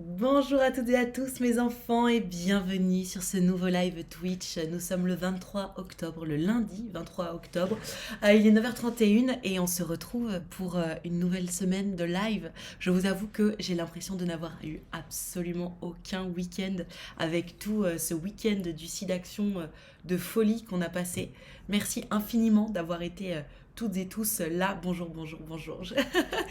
Bonjour à toutes et à tous mes enfants et bienvenue sur ce nouveau live Twitch. Nous sommes le 23 octobre, le lundi 23 octobre. Il est 9h31 et on se retrouve pour une nouvelle semaine de live. Je vous avoue que j'ai l'impression de n'avoir eu absolument aucun week-end avec tout ce week-end du site d'action de folie qu'on a passé. Merci infiniment d'avoir été toutes et tous là. Bonjour, bonjour, bonjour.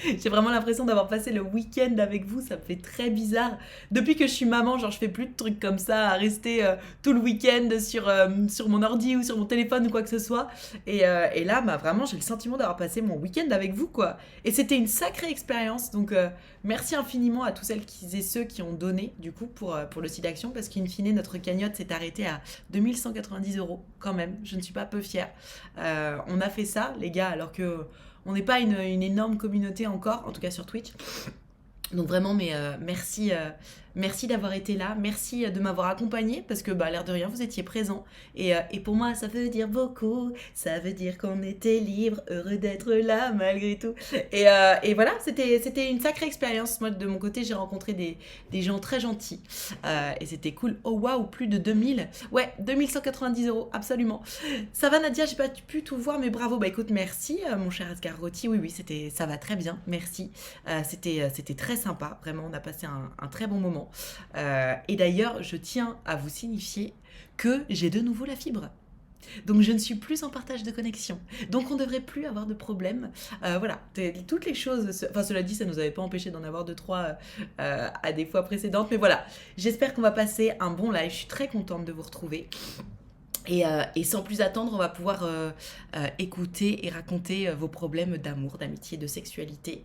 J'ai vraiment l'impression d'avoir passé le week-end avec vous, ça me fait très bizarre. Depuis que je suis maman, genre je fais plus de trucs comme ça, à rester tout le week-end sur mon ordi ou sur mon téléphone ou quoi que ce soit. Et là, bah, vraiment, j'ai le sentiment d'avoir passé mon week-end avec vous, quoi. Et c'était une sacrée expérience, donc merci infiniment à tous celles et ceux qui ont donné, du coup, pour le site d'action, parce qu'in fine, notre cagnotte s'est arrêtée à 2190 € quand même. Je ne suis pas peu fière. On a fait ça, les gars, alors que on n'est pas une énorme communauté encore, en tout cas sur Twitch. Donc vraiment, mais merci d'avoir été là, merci de m'avoir accompagné, parce que bah, l'air de rien, vous étiez présent. Et pour moi, ça veut dire beaucoup, ça veut dire qu'on était libre, heureux d'être là malgré tout. Et voilà, c'était une sacrée expérience. Moi, de mon côté, j'ai rencontré des gens très gentils. Et c'était cool. Oh waouh, plus de 2000. Ouais, 2190 €, absolument. Ça va Nadia, j'ai pas pu tout voir, mais bravo. Bah écoute, merci mon cher Asgar Rotti. Oui, oui, ça va très bien, merci. C'était très sympa, vraiment, on a passé un très bon moment. Et d'ailleurs, je tiens à vous signifier que j'ai de nouveau la fibre. Donc je ne suis plus en partage de connexion. Donc on ne devrait plus avoir de problème. Voilà, toutes les choses... Enfin cela dit, ça ne nous avait pas empêché d'en avoir deux, trois à des fois précédentes. Mais voilà, j'espère qu'on va passer un bon live. Je suis très contente de vous retrouver. Et sans plus attendre, on va pouvoir écouter et raconter vos problèmes d'amour, d'amitié, de sexualité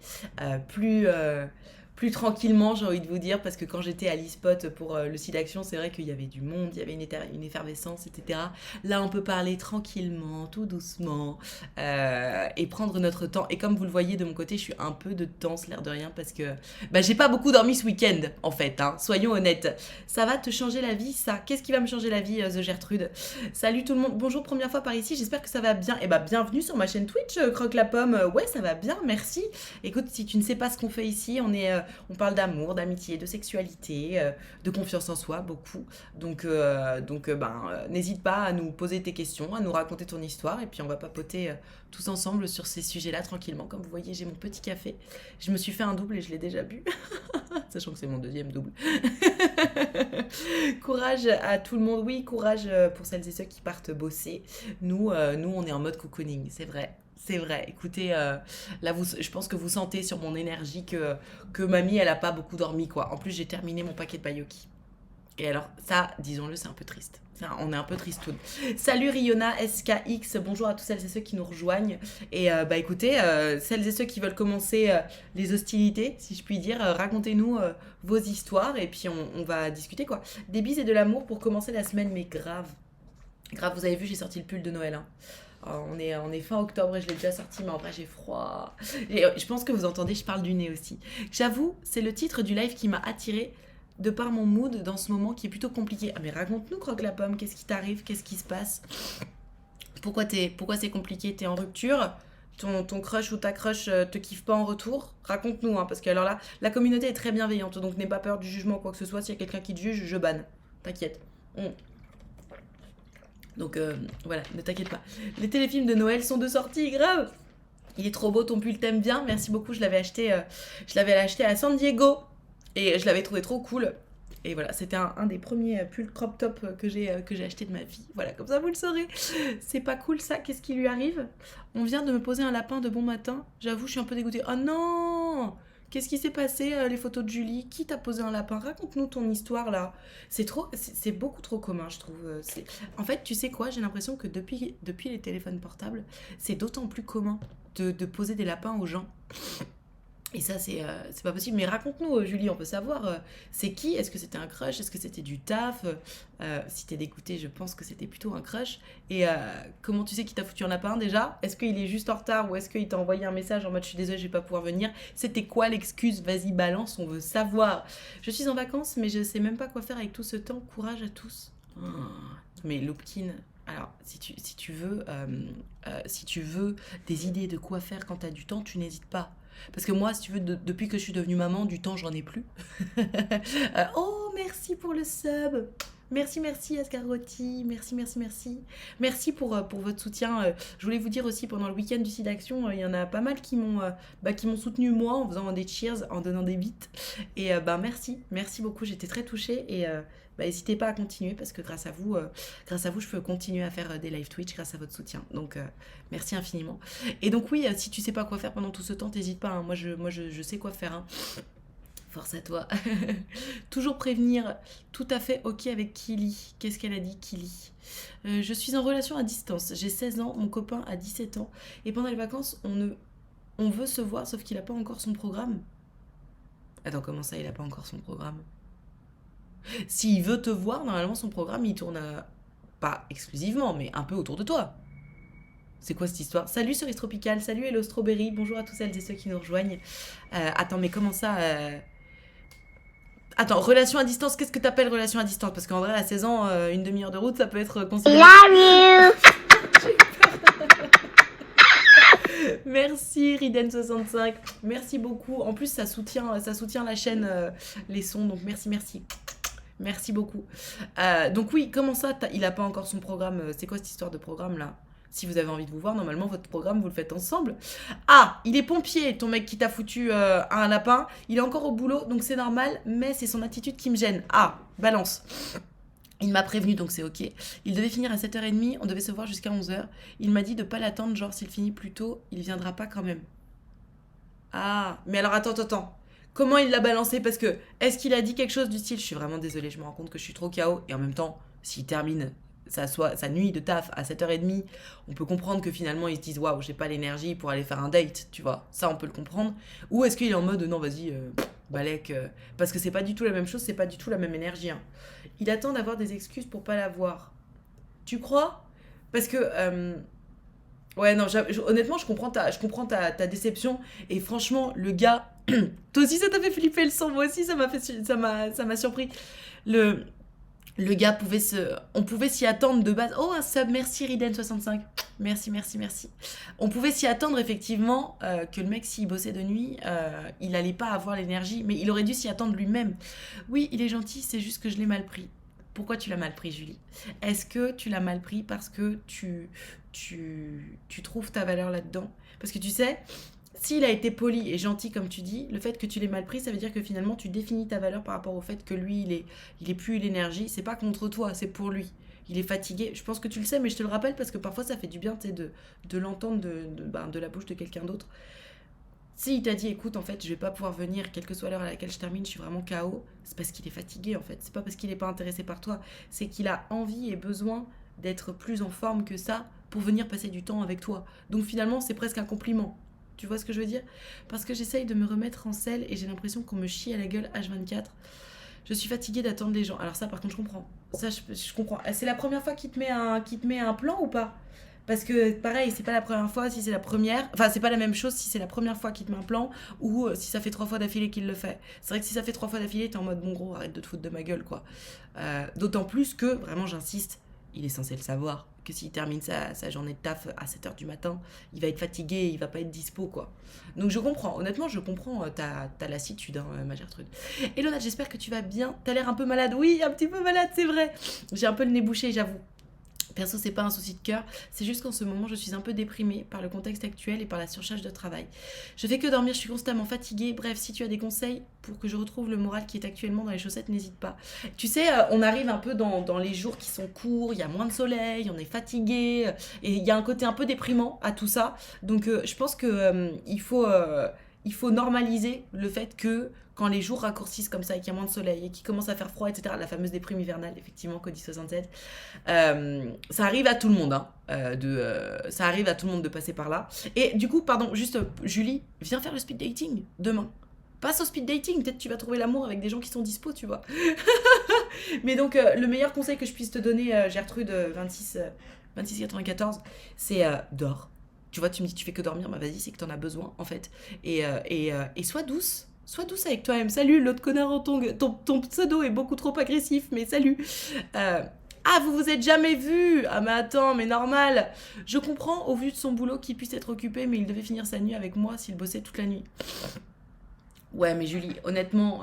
plus tranquillement, j'ai envie de vous dire, parce que quand j'étais à l'e-spot pour le site d'action, c'est vrai qu'il y avait du monde, il y avait une effervescence, etc. Là, on peut parler tranquillement, tout doucement, et prendre notre temps. Et comme vous le voyez de mon côté, je suis un peu de danse, l'air de rien, parce que bah, j'ai pas beaucoup dormi ce week-end, en fait, hein, soyons honnêtes. Ça va te changer la vie, ça? Qu'est-ce qui va me changer la vie, The Gertrude? Salut tout le monde, bonjour, première fois par ici, j'espère que ça va bien. Et bah bienvenue sur ma chaîne Twitch, Croque la Pomme. Ouais, ça va bien, merci. Écoute, si tu ne sais pas ce qu'on fait ici, on parle d'amour, d'amitié, de sexualité, de confiance en soi, beaucoup. Donc n'hésite pas à nous poser tes questions, à nous raconter ton histoire, et puis on va papoter tous ensemble sur ces sujets-là tranquillement. Comme vous voyez, j'ai mon petit café. Je me suis fait un double et je l'ai déjà bu, sachant que c'est mon deuxième double. Courage à tout le monde. Oui, courage pour celles et ceux qui partent bosser. Nous on est en mode cocooning, c'est vrai. C'est vrai. Écoutez, là, je pense que vous sentez sur mon énergie que mamie, elle a pas beaucoup dormi, quoi. En plus, j'ai terminé mon paquet de Bayoki. Et alors, ça, disons-le, c'est un peu triste. On est un peu tristoun. Salut Riona SKX, bonjour à tous celles et ceux qui nous rejoignent. Et bah écoutez, celles et ceux qui veulent commencer les hostilités, si je puis dire, racontez-nous vos histoires et puis on va discuter quoi. Des bises et de l'amour pour commencer la semaine, mais grave. Grave, vous avez vu, j'ai sorti le pull de Noël. Hein. On est fin octobre et je l'ai déjà sorti, mais en vrai j'ai froid. Et je pense que vous entendez, je parle du nez aussi. J'avoue, c'est le titre du live qui m'a attiré de par mon mood dans ce moment qui est plutôt compliqué. Ah mais raconte-nous, Croque la Pomme, qu'est-ce qui t'arrive, qu'est-ce qui se passe? Pourquoi c'est compliqué? T'es en rupture? Ton crush ou ta crush te kiffe pas en retour? Raconte-nous, hein, parce que alors là, la communauté est très bienveillante, donc n'aie pas peur du jugement ou quoi que ce soit. S'il y a quelqu'un qui te juge, je banne. T'inquiète. Donc voilà, ne t'inquiète pas. Les téléfilms de Noël sont de sortie, grave. Il est trop beau, ton pull t'aime bien. Merci beaucoup, je l'avais acheté à San Diego et je l'avais trouvé trop cool. Et voilà, c'était un des premiers pulls crop top que j'ai acheté de ma vie. Voilà, comme ça vous le saurez. C'est pas cool ça, qu'est-ce qui lui arrive? On vient de me poser un lapin de bon matin. J'avoue, je suis un peu dégoûtée. Oh non! Qu'est-ce qui s'est passé, les photos de Julie? Qui t'a posé un lapin? Raconte-nous ton histoire là. C'est beaucoup trop commun, je trouve. En fait, tu sais quoi? J'ai l'impression que depuis les téléphones portables, c'est d'autant plus commun de poser des lapins aux gens. Et ça, c'est pas possible. Mais raconte-nous, Julie, on peut savoir, c'est qui? Est-ce que c'était un crush? Est-ce que c'était du taf? Si t'es dégoûtée, je pense que c'était plutôt un crush. Et comment tu sais qu'il t'a foutu un lapin déjà? Est-ce qu'il est juste en retard ou est-ce qu'il t'a envoyé un message en mode je suis désolée, je vais pas pouvoir venir? C'était quoi l'excuse? Vas-y, balance, on veut savoir. Je suis en vacances, mais je sais même pas quoi faire avec tout ce temps. Courage à tous. Oh, mais Loopkin, alors, si tu veux des idées de quoi faire quand t'as du temps, tu n'hésites pas. Parce que moi, si tu veux, depuis que je suis devenue maman, du temps, j'en ai plus. Oh, merci pour le sub. Merci, merci Ascarotti, merci, merci, merci. Merci pour votre soutien. Je voulais vous dire aussi, pendant le week-end du site d'action, il y en a pas mal qui m'ont soutenu moi en faisant des cheers, en donnant des beats. Et merci, merci beaucoup, j'étais très touchée. Et n'hésitez pas à continuer parce que grâce à vous, je peux continuer à faire des live Twitch grâce à votre soutien. Donc merci infiniment. Et donc oui, si tu sais pas quoi faire pendant tout ce temps, t'hésites pas, hein. Moi je sais quoi faire, hein. Force à toi. Toujours prévenir, tout à fait ok avec Kili. Qu'est-ce qu'elle a dit, Kili? Je suis en relation à distance. J'ai 16 ans, mon copain a 17 ans. Et pendant les vacances, on veut se voir, sauf qu'il n'a pas encore son programme. Attends, comment ça, il n'a pas encore son programme? S'il veut te voir, normalement, son programme, il tourne pas exclusivement, mais un peu autour de toi. C'est quoi cette histoire? Salut Cerise Tropicale, salut Hello Strawberry, bonjour à tous celles et ceux qui nous rejoignent. Attends, mais comment ça Attends, relation à distance, qu'est-ce que t'appelles relation à distance? Parce qu'en vrai, à 16 ans, une demi-heure de route, ça peut être considéré... Love Merci Riden65, merci beaucoup. En plus, ça soutient la chaîne, les sons, donc merci, merci. Merci beaucoup. Donc oui, comment ça, il a pas encore son programme? C'est quoi cette histoire de programme là? Si vous avez envie de vous voir, normalement votre programme vous le faites ensemble. Ah, il est pompier, ton mec qui t'a foutu un lapin. Il est encore au boulot, donc c'est normal, mais c'est son attitude qui me gêne. Ah, balance. Il m'a prévenu, donc c'est ok. Il devait finir à 7h30, on devait se voir jusqu'à 11h. Il m'a dit de pas l'attendre, genre s'il finit plus tôt, il viendra pas quand même. Ah, mais alors attends. Comment il l'a balancé? Parce que, est-ce qu'il a dit quelque chose du style, je suis vraiment désolée, je me rends compte que je suis trop KO, et en même temps, s'il termine sa nuit de taf à 7h30, on peut comprendre que finalement ils se disent waouh, j'ai pas l'énergie pour aller faire un date, tu vois, ça on peut le comprendre. Ou est-ce qu'il est en mode non, vas-y, balèque, parce que c'est pas du tout la même chose, c'est pas du tout la même énergie, hein. Il attend d'avoir des excuses pour pas l'avoir. Tu crois? Parce que ouais, non, honnêtement, je comprends ta déception. Et franchement, le gars, toi aussi ça t'a fait flipper le sang, moi aussi ça m'a surpris. Le gars on pouvait s'y attendre de base. Oh, un sub, merci Riden65. Merci. On pouvait s'y attendre effectivement que le mec, s'il bossait de nuit, il allait pas avoir l'énergie, mais il aurait dû s'y attendre lui-même. Oui, il est gentil, c'est juste que je l'ai mal pris. Pourquoi tu l'as mal pris, Julie? Est-ce que tu l'as mal pris parce que tu trouves ta valeur là-dedans? Parce que tu sais, s'il a été poli et gentil comme tu dis, le fait que tu l'aies mal pris, ça veut dire que finalement tu définis ta valeur par rapport au fait que lui, il est plus l'énergie. C'est pas contre toi, c'est pour lui. Il est fatigué. Je pense que tu le sais, mais je te le rappelle parce que parfois ça fait du bien, tu sais, de l'entendre de la bouche de quelqu'un d'autre. Si il t'a dit, écoute, en fait, je vais pas pouvoir venir, quelle que soit l'heure à laquelle je termine, je suis vraiment KO, c'est parce qu'il est fatigué, en fait. C'est pas parce qu'il est pas intéressé par toi, c'est qu'il a envie et besoin d'être plus en forme que ça pour venir passer du temps avec toi. Donc finalement, c'est presque un compliment. Tu vois ce que je veux dire? Parce que j'essaye de me remettre en selle et j'ai l'impression qu'on me chie à la gueule H24. Je suis fatiguée d'attendre les gens. Alors ça, par contre, je comprends. Ça, je comprends. C'est la première fois qu'il te met un plan ou pas? Parce que pareil, c'est pas la première fois si c'est la première. Enfin, c'est pas la même chose si c'est la première fois qu'il te met un plan ou si ça fait 3 fois d'affilée qu'il le fait. C'est vrai que si ça fait 3 fois d'affilée, t'es en mode bon gros, arrête de te foutre de ma gueule, quoi. D'autant plus que, vraiment, j'insiste, il est censé le savoir, que s'il termine sa journée de taf à 7h du matin, il va être fatigué, il va pas être dispo, quoi. Donc je comprends, honnêtement, je comprends ta lassitude, hein, ma Gertrude. Elona, j'espère que tu vas bien. T'as l'air un peu malade. Oui, un petit peu malade, c'est vrai. J'ai un peu le nez bouché, j'avoue. Perso, c'est pas un souci de cœur, c'est juste qu'en ce moment, je suis un peu déprimée par le contexte actuel et par la surcharge de travail. Je fais que dormir, je suis constamment fatiguée. Bref, si tu as des conseils pour que je retrouve le moral qui est actuellement dans les chaussettes, n'hésite pas. Tu sais, on arrive un peu dans les jours qui sont courts, il y a moins de soleil, on est fatigué, et il y a un côté un peu déprimant à tout ça. Donc, je pense que il faut normaliser le fait que quand les jours raccourcissent comme ça et qu'il y a moins de soleil et qu'il commence à faire froid, etc., la fameuse déprime hivernale, effectivement, Cody 67, ça arrive à tout le monde, hein, ça arrive à tout le monde de passer par là. Et du coup, pardon, juste, Julie, viens faire le speed dating demain. Passe au speed dating, peut-être tu vas trouver l'amour avec des gens qui sont dispo, tu vois. Mais donc, le meilleur conseil que je puisse te donner, Gertrude 2694, c'est dors. Tu vois, tu me dis tu fais que dormir, bah vas-y, c'est que t'en as besoin, en fait. Et sois douce. Sois douce avec toi-même. Salut, l'autre connard en tongue. Ton pseudo est beaucoup trop agressif, mais salut. Ah, vous vous êtes jamais vus? Ah mais attends, mais normal. Je comprends au vu de son boulot qu'il puisse être occupé, mais il devait finir sa nuit avec moi s'il bossait toute la nuit. Ouais, mais Julie, honnêtement,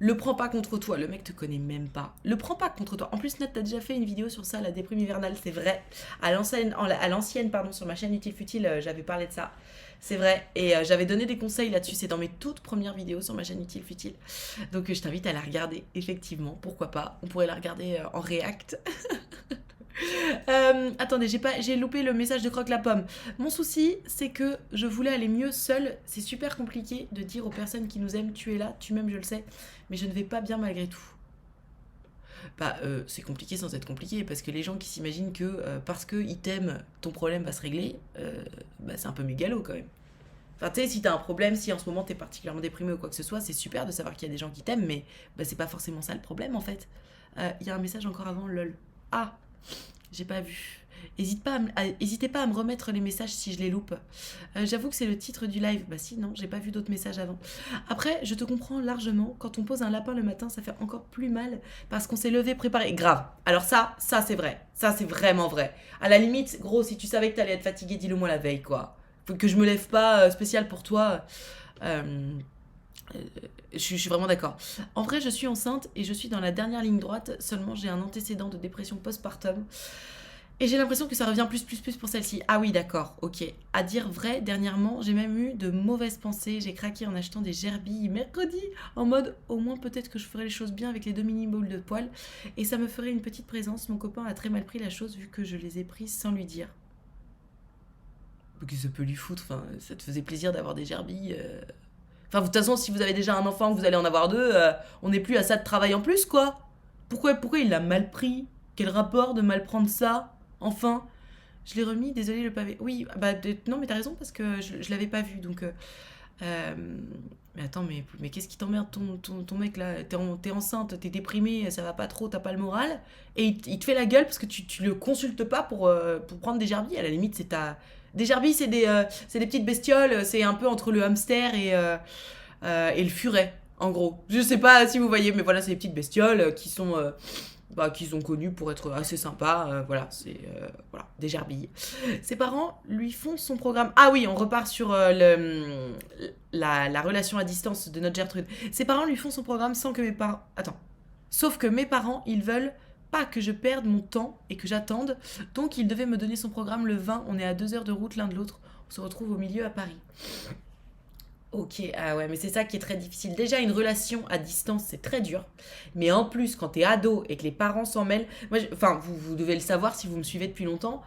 le prends pas contre toi, le mec te connaît même pas. Le prends pas contre toi. En plus, Nat, t'as déjà fait une vidéo sur ça, la déprime hivernale, c'est vrai. À l'ancienne, pardon, sur ma chaîne Utile Futile, j'avais parlé de ça. C'est vrai. Et j'avais donné des conseils là-dessus. C'est dans mes toutes premières vidéos sur ma chaîne Utile Futile. Donc je t'invite à la regarder, effectivement. Pourquoi pas? On pourrait la regarder en react. Attendez, j'ai loupé le message de Croque la Pomme. Mon souci, c'est que je voulais aller mieux seule. C'est super compliqué de dire aux personnes qui nous aiment, tu es là, tu m'aimes, je le sais, mais je ne vais pas bien malgré tout. Bah, c'est compliqué sans être compliqué, parce que les gens qui s'imaginent que parce qu'ils t'aiment, ton problème va se régler, bah, c'est un peu mégalo quand même. Enfin, tu sais, si t'as un problème, si en ce moment t'es particulièrement déprimé ou quoi que ce soit, c'est super de savoir qu'il y a des gens qui t'aiment, mais bah, c'est pas forcément ça le problème en fait. Il y a un message encore avant, lol. Ah, j'ai pas vu. Hésitez pas à me remettre les messages si je les loupe. J'avoue que c'est le titre du live. Bah si, non, j'ai pas vu d'autres messages avant. Après, je te comprends largement. Quand on pose un lapin le matin, ça fait encore plus mal parce qu'on s'est levé préparé. Grave. Alors ça c'est vrai. Ça c'est vraiment vrai. À la limite, gros, si tu savais que t'allais être fatigué, dis-le moi la veille, quoi. Faut que je me lève pas spécial pour toi. Euh, je suis vraiment d'accord. En vrai, je suis enceinte et je suis dans la dernière ligne droite. Seulement, j'ai un antécédent de dépression postpartum. Et j'ai l'impression que ça revient plus pour celle-ci. Ah oui, d'accord, ok. À dire vrai, dernièrement, j'ai même eu de mauvaises pensées. J'ai craqué en achetant des gerbilles mercredi, en mode au moins peut-être que je ferais les choses bien avec les 2 mini-boules de poils. Et ça me ferait une petite présence. Mon copain a très mal pris la chose vu que je les ai prises sans lui dire. Qu'est-ce que ça peut lui foutre? Enfin, ça te faisait plaisir d'avoir des gerbilles. Enfin, de toute façon, si vous avez déjà un enfant, que vous allez en avoir deux, on n'est plus à ça de travail en plus, quoi. Pourquoi il l'a mal pris? Quel rapport de mal prendre ça? Enfin, je l'ai remis, désolé le pavé. Oui, bah non, mais t'as raison parce que je l'avais pas vu, donc. Euh, mais attends, mais qu'est-ce qui t'emmerde ton mec là? T'es enceinte, t'es déprimée, ça va pas trop, t'as pas le moral, et il te fait la gueule parce que tu le consultes pas pour prendre des gerbilles. À la limite, c'est ta. Des gerbilles, c'est des petites bestioles, c'est un peu entre le hamster et le furet, en gros. Je sais pas si vous voyez, mais voilà, c'est des petites bestioles qui sont connues pour être assez sympas. Voilà, c'est voilà, des gerbilles. Ses parents lui font son programme. Ah oui, on repart sur la relation à distance de notre Gertrude. Ses parents lui font son programme sans que mes parents. Attends. Sauf que mes parents, ils veulent pas que je perde mon temps et que j'attende. Donc ils devaient me donner son programme le 20. On est à 2 heures de route l'un de l'autre. On se retrouve au milieu à Paris. Ok, ah ouais, mais c'est ça qui est très difficile. Déjà, une relation à distance, c'est très dur. Mais en plus, quand t'es ado et que les parents s'en mêlent, enfin, vous devez le savoir si vous me suivez depuis longtemps,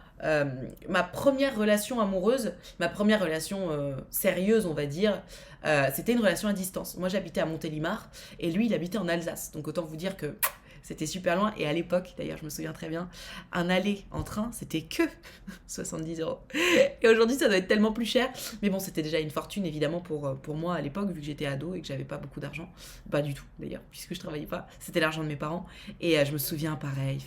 ma première relation amoureuse, ma première relation sérieuse, on va dire, c'était une relation à distance. Moi, j'habitais à Montélimar et lui, il habitait en Alsace. Donc autant vous dire que c'était super loin. Et à l'époque, d'ailleurs, je me souviens très bien, un aller en train, c'était que 70 euros. Et aujourd'hui, ça doit être tellement plus cher. Mais bon, c'était déjà une fortune, évidemment, pour moi à l'époque, vu que j'étais ado et que j'avais pas beaucoup d'argent. Pas du tout, d'ailleurs, puisque je travaillais pas. C'était l'argent de mes parents. Et je me souviens, pareil,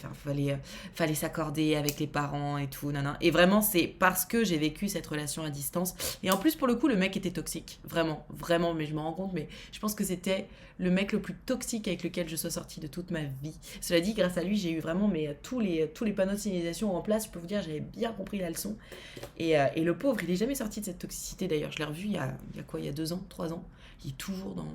fallait s'accorder avec les parents et tout. Nanana. Et vraiment, c'est parce que j'ai vécu cette relation à distance. Et en plus, pour le coup, le mec était toxique. Vraiment, vraiment, mais je me rends compte. Mais je pense que c'était le mec le plus toxique avec lequel je sois sortie de toute ma vie. Cela dit, grâce à lui, j'ai eu vraiment tous les panneaux de signalisation en place. Je peux vous dire, j'avais bien compris la leçon. Et le pauvre, il est jamais sorti de cette toxicité d'ailleurs. Je l'ai revu il y a quoi, il y a 2 ans, 3 ans. Il est toujours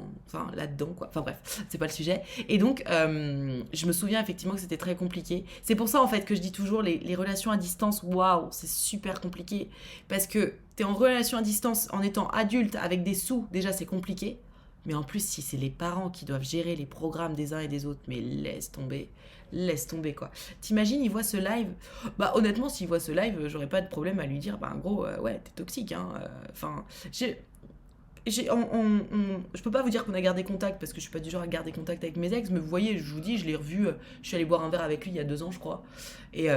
là-dedans, quoi. Enfin bref, c'est pas le sujet. Et donc, je me souviens effectivement que c'était très compliqué. C'est pour ça en fait que je dis toujours les relations à distance, waouh, c'est super compliqué. Parce que t'es en relation à distance en étant adulte avec des sous, déjà c'est compliqué. Mais en plus, si c'est les parents qui doivent gérer les programmes des uns et des autres, mais laisse tomber quoi. T'imagines, il voit ce live. Bah honnêtement, s'il voit ce live, j'aurais pas de problème à lui dire, bah en gros, ouais, t'es toxique, hein. Enfin, je peux pas vous dire qu'on a gardé contact parce que je suis pas du genre à garder contact avec mes ex, mais vous voyez, je vous dis, je l'ai revu, je suis allée boire un verre avec lui il y a 2 ans, je crois. Et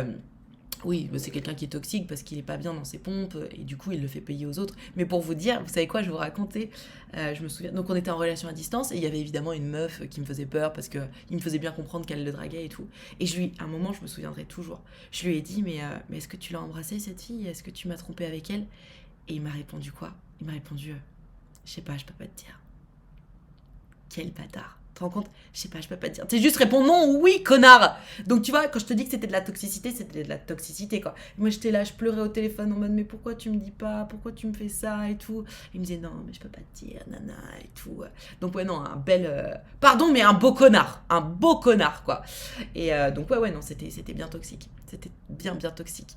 oui, c'est quelqu'un qui est toxique parce qu'il est pas bien dans ses pompes et du coup il le fait payer aux autres. Mais pour vous dire, vous savez quoi, je vais vous raconter. Je me souviens, donc on était en relation à distance et il y avait évidemment une meuf qui me faisait peur parce que il me faisait bien comprendre qu'elle le draguait et tout. Et à un moment, je me souviendrai toujours. Je lui ai dit, mais est-ce que tu l'as embrassée cette fille? Est-ce que tu m'as trompé avec elle? Et il m'a répondu quoi? Il m'a répondu, je sais pas, je peux pas te dire. Quel bâtard. te rends compte? Je sais pas, je peux pas te dire. Tu sais, juste réponds non ou oui, connard. Donc tu vois, quand je te dis que c'était de la toxicité, c'était de la toxicité, quoi. Et moi, j'étais là, je pleurais au téléphone en mode, mais pourquoi tu me dis pas? Pourquoi tu me fais ça et tout? Il me disait, non, mais je peux pas te dire, nana, et tout. Donc ouais, non, un bel... Pardon, mais un beau connard. Un beau connard, quoi. Et donc ouais, non, c'était bien toxique. C'était bien toxique.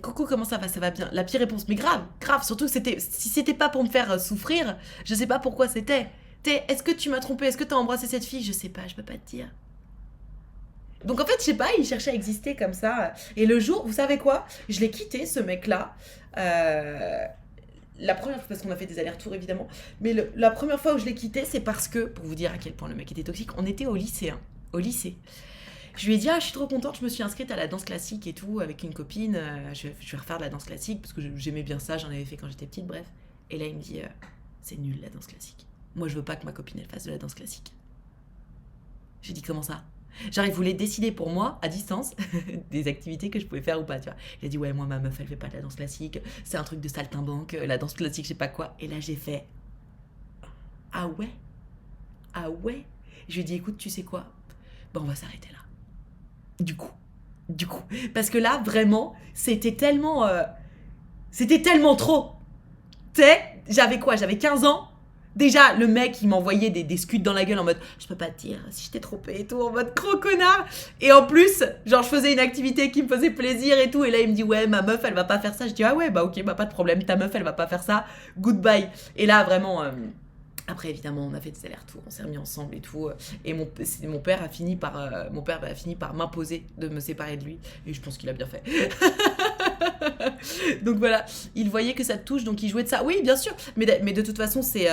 Coucou, comment ça va? Ça va bien. La pire réponse, mais grave, grave. Surtout que si c'était pas pour me faire souffrir, je sais pas pourquoi c'était. Est-ce que tu m'as trompé? Est-ce que t'as embrassé cette fille? Je sais pas, je peux pas te dire. Donc en fait, je sais pas, il cherchait à exister comme ça. Et le jour, vous savez quoi? Je l'ai quitté, ce mec-là. La première fois, parce qu'on a fait des allers-retours évidemment, mais la première fois où je l'ai quitté, c'est parce que, pour vous dire à quel point le mec était toxique, on était au lycée. Au lycée. Je lui ai dit, je suis trop contente, je me suis inscrite à la danse classique et tout, avec une copine. Je vais refaire de la danse classique, parce que j'aimais bien ça, j'en avais fait quand j'étais petite, bref. Et là, il me dit, c'est nul la danse classique. Moi, je veux pas que ma copine, elle fasse de la danse classique. J'ai dit, comment ça? Genre, il voulait décider pour moi, à distance, des activités que je pouvais faire ou pas, tu vois. Il a dit, ouais, moi, ma meuf, elle fait pas de la danse classique, c'est un truc de saltimbanque, la danse classique, je sais pas quoi. Et là, j'ai fait, ah ouais? Ah ouais? Je lui ai dit, écoute, tu sais quoi? Bon, on va s'arrêter là. Du coup. Parce que là, vraiment, c'était tellement trop. Tu sais, j'avais quoi? J'avais 15 ans. Déjà, le mec, il m'envoyait des scuds dans la gueule en mode je peux pas te dire si je t'ai trompé et tout, en mode gros connard. Et en plus, genre, je faisais une activité qui me faisait plaisir et tout. Et là, il me dit ouais, ma meuf, elle va pas faire ça. Je dis ah ouais, bah ok, bah pas de problème, ta meuf, elle va pas faire ça. Goodbye. Et là, vraiment. Après, évidemment, on a fait des allers-retours, on s'est remis ensemble et tout. Et mon père a fini par m'imposer de me séparer de lui. Et je pense qu'il a bien fait. Donc voilà, il voyait que ça te touche, donc il jouait de ça. Oui, bien sûr, mais de toute façon, c'est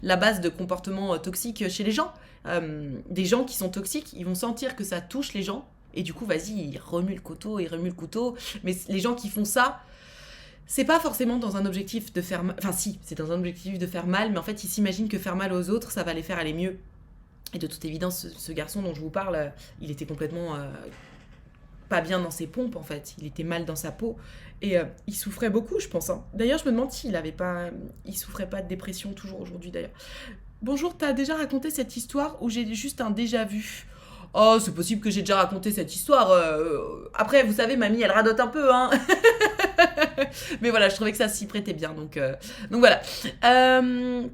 la base de comportement toxique chez les gens. Des gens qui sont toxiques, ils vont sentir que ça touche les gens. Et du coup, vas-y, ils remuent le couteau. Mais les gens qui font ça, c'est pas forcément dans un objectif de faire mal. Enfin, si, c'est dans un objectif de faire mal, mais en fait, ils s'imaginent que faire mal aux autres, ça va les faire aller mieux. Et de toute évidence, ce garçon dont je vous parle, il était complètement pas bien dans ses pompes, en fait. Il était mal dans sa peau. Et il souffrait beaucoup, je pense. Hein. D'ailleurs, je me demande s'il souffrait pas de dépression, toujours aujourd'hui, d'ailleurs. Bonjour, t'as déjà raconté cette histoire ou j'ai juste un déjà vu? Oh, c'est possible que j'ai déjà raconté cette histoire. Après, vous savez, mamie, elle radote un peu, hein. Mais voilà, je trouvais que ça s'y prêtait bien, donc voilà.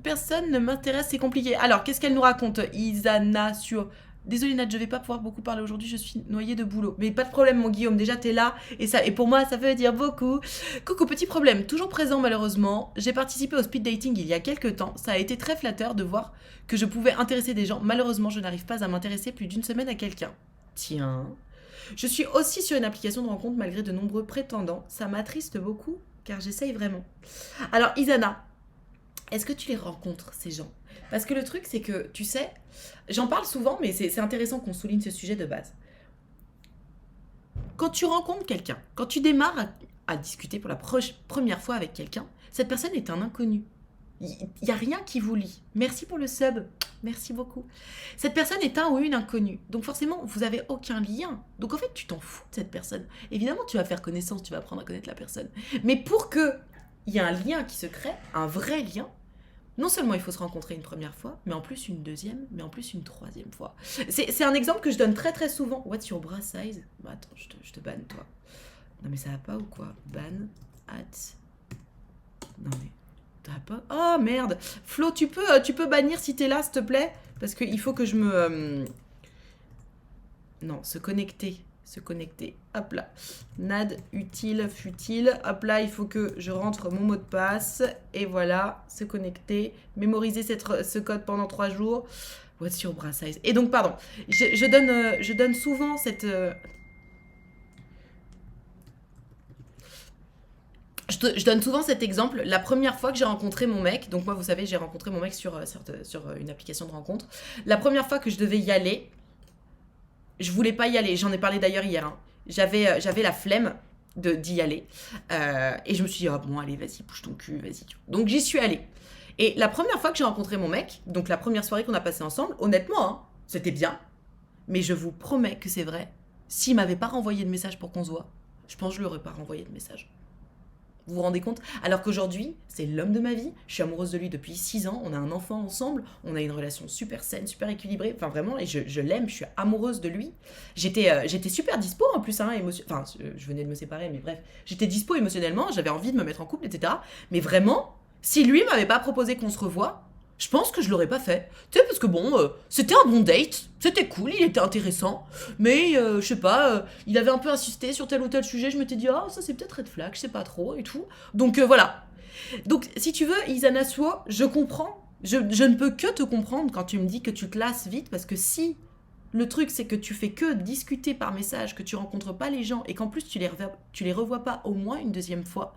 Personne ne m'intéresse, c'est compliqué. Alors, qu'est-ce qu'elle nous raconte? Isana sur... Désolée Nat, je vais pas pouvoir beaucoup parler aujourd'hui, je suis noyée de boulot. Mais pas de problème mon Guillaume, déjà t'es là, et pour moi ça veut dire beaucoup. Coucou, petit problème, toujours présent malheureusement. J'ai participé au speed dating il y a quelques temps, ça a été très flatteur de voir que je pouvais intéresser des gens. Malheureusement, je n'arrive pas à m'intéresser plus d'une semaine à quelqu'un. Tiens... Je suis aussi sur une application de rencontre malgré de nombreux prétendants. Ça m'attriste beaucoup car j'essaye vraiment. Alors Isana, est-ce que tu les rencontres ces gens? Parce que le truc c'est que, tu sais, j'en parle souvent mais c'est intéressant qu'on souligne ce sujet de base. Quand tu rencontres quelqu'un, quand tu démarres à discuter pour la première fois avec quelqu'un, cette personne est un inconnu. Il n'y a rien qui vous lie. Merci pour le sub. Merci beaucoup. Cette personne est un ou une inconnue. Donc forcément, vous n'avez aucun lien. Donc en fait, tu t'en fous de cette personne. Évidemment, tu vas faire connaissance, tu vas apprendre à connaître la personne. Mais pour qu'il y ait un lien qui se crée, un vrai lien, non seulement il faut se rencontrer une première fois, mais en plus une deuxième, mais en plus une troisième fois. C'est un exemple que je donne très très souvent. What's your bra size? Bah, attends, je te banne toi. Non mais ça va pas ou quoi? Ban at... Non mais... T'as pas... Oh merde. Flo, tu peux bannir si t'es là, s'il te plaît? Parce qu'il faut que je me... Non, se connecter. Hop là. Nad, utile, futile. Hop là, il faut que je rentre mon mot de passe. Et voilà, se connecter. Mémoriser ce code pendant 3 jours. What's your bra size? Et donc, pardon. Je donne souvent cette... Je donne souvent cet exemple. La première fois que j'ai rencontré mon mec, donc moi, vous savez, j'ai rencontré mon mec sur une application de rencontre. La première fois que je devais y aller, je voulais pas y aller. J'en ai parlé d'ailleurs hier. Hein. J'avais la flemme d'y aller. Et je me suis dit, oh, bon, allez, vas-y, bouge ton cul, vas-y. Donc j'y suis allée. Et la première fois que j'ai rencontré mon mec, donc la première soirée qu'on a passée ensemble, honnêtement, hein, c'était bien. Mais je vous promets que c'est vrai. S'il m'avait pas renvoyé de message pour qu'on se voit, je pense que je lui aurais pas renvoyé de message. Vous vous rendez compte? Alors qu'aujourd'hui, c'est l'homme de ma vie, je suis amoureuse de lui depuis 6 ans, on a un enfant ensemble, on a une relation super saine, super équilibrée, enfin vraiment, et je l'aime, je suis amoureuse de lui. J'étais super dispo en plus, hein, enfin, je venais de me séparer, mais bref, j'étais dispo émotionnellement, j'avais envie de me mettre en couple, etc. Mais vraiment, si lui m'avait pas proposé qu'on se revoie, je pense que je l'aurais pas fait. Tu sais, parce que bon, c'était un bon date, c'était cool, il était intéressant, mais je sais pas, il avait un peu insisté sur tel ou tel sujet, je m'étais dit, ah, ça c'est peut-être red flag, je sais pas trop et tout. Donc voilà. Donc si tu veux, Izanasuo, je comprends, je ne peux que te comprendre quand tu me dis que tu te lasses vite, parce que si le truc c'est que tu fais que discuter par message, que tu rencontres pas les gens et qu'en plus tu les revois pas au moins une deuxième fois,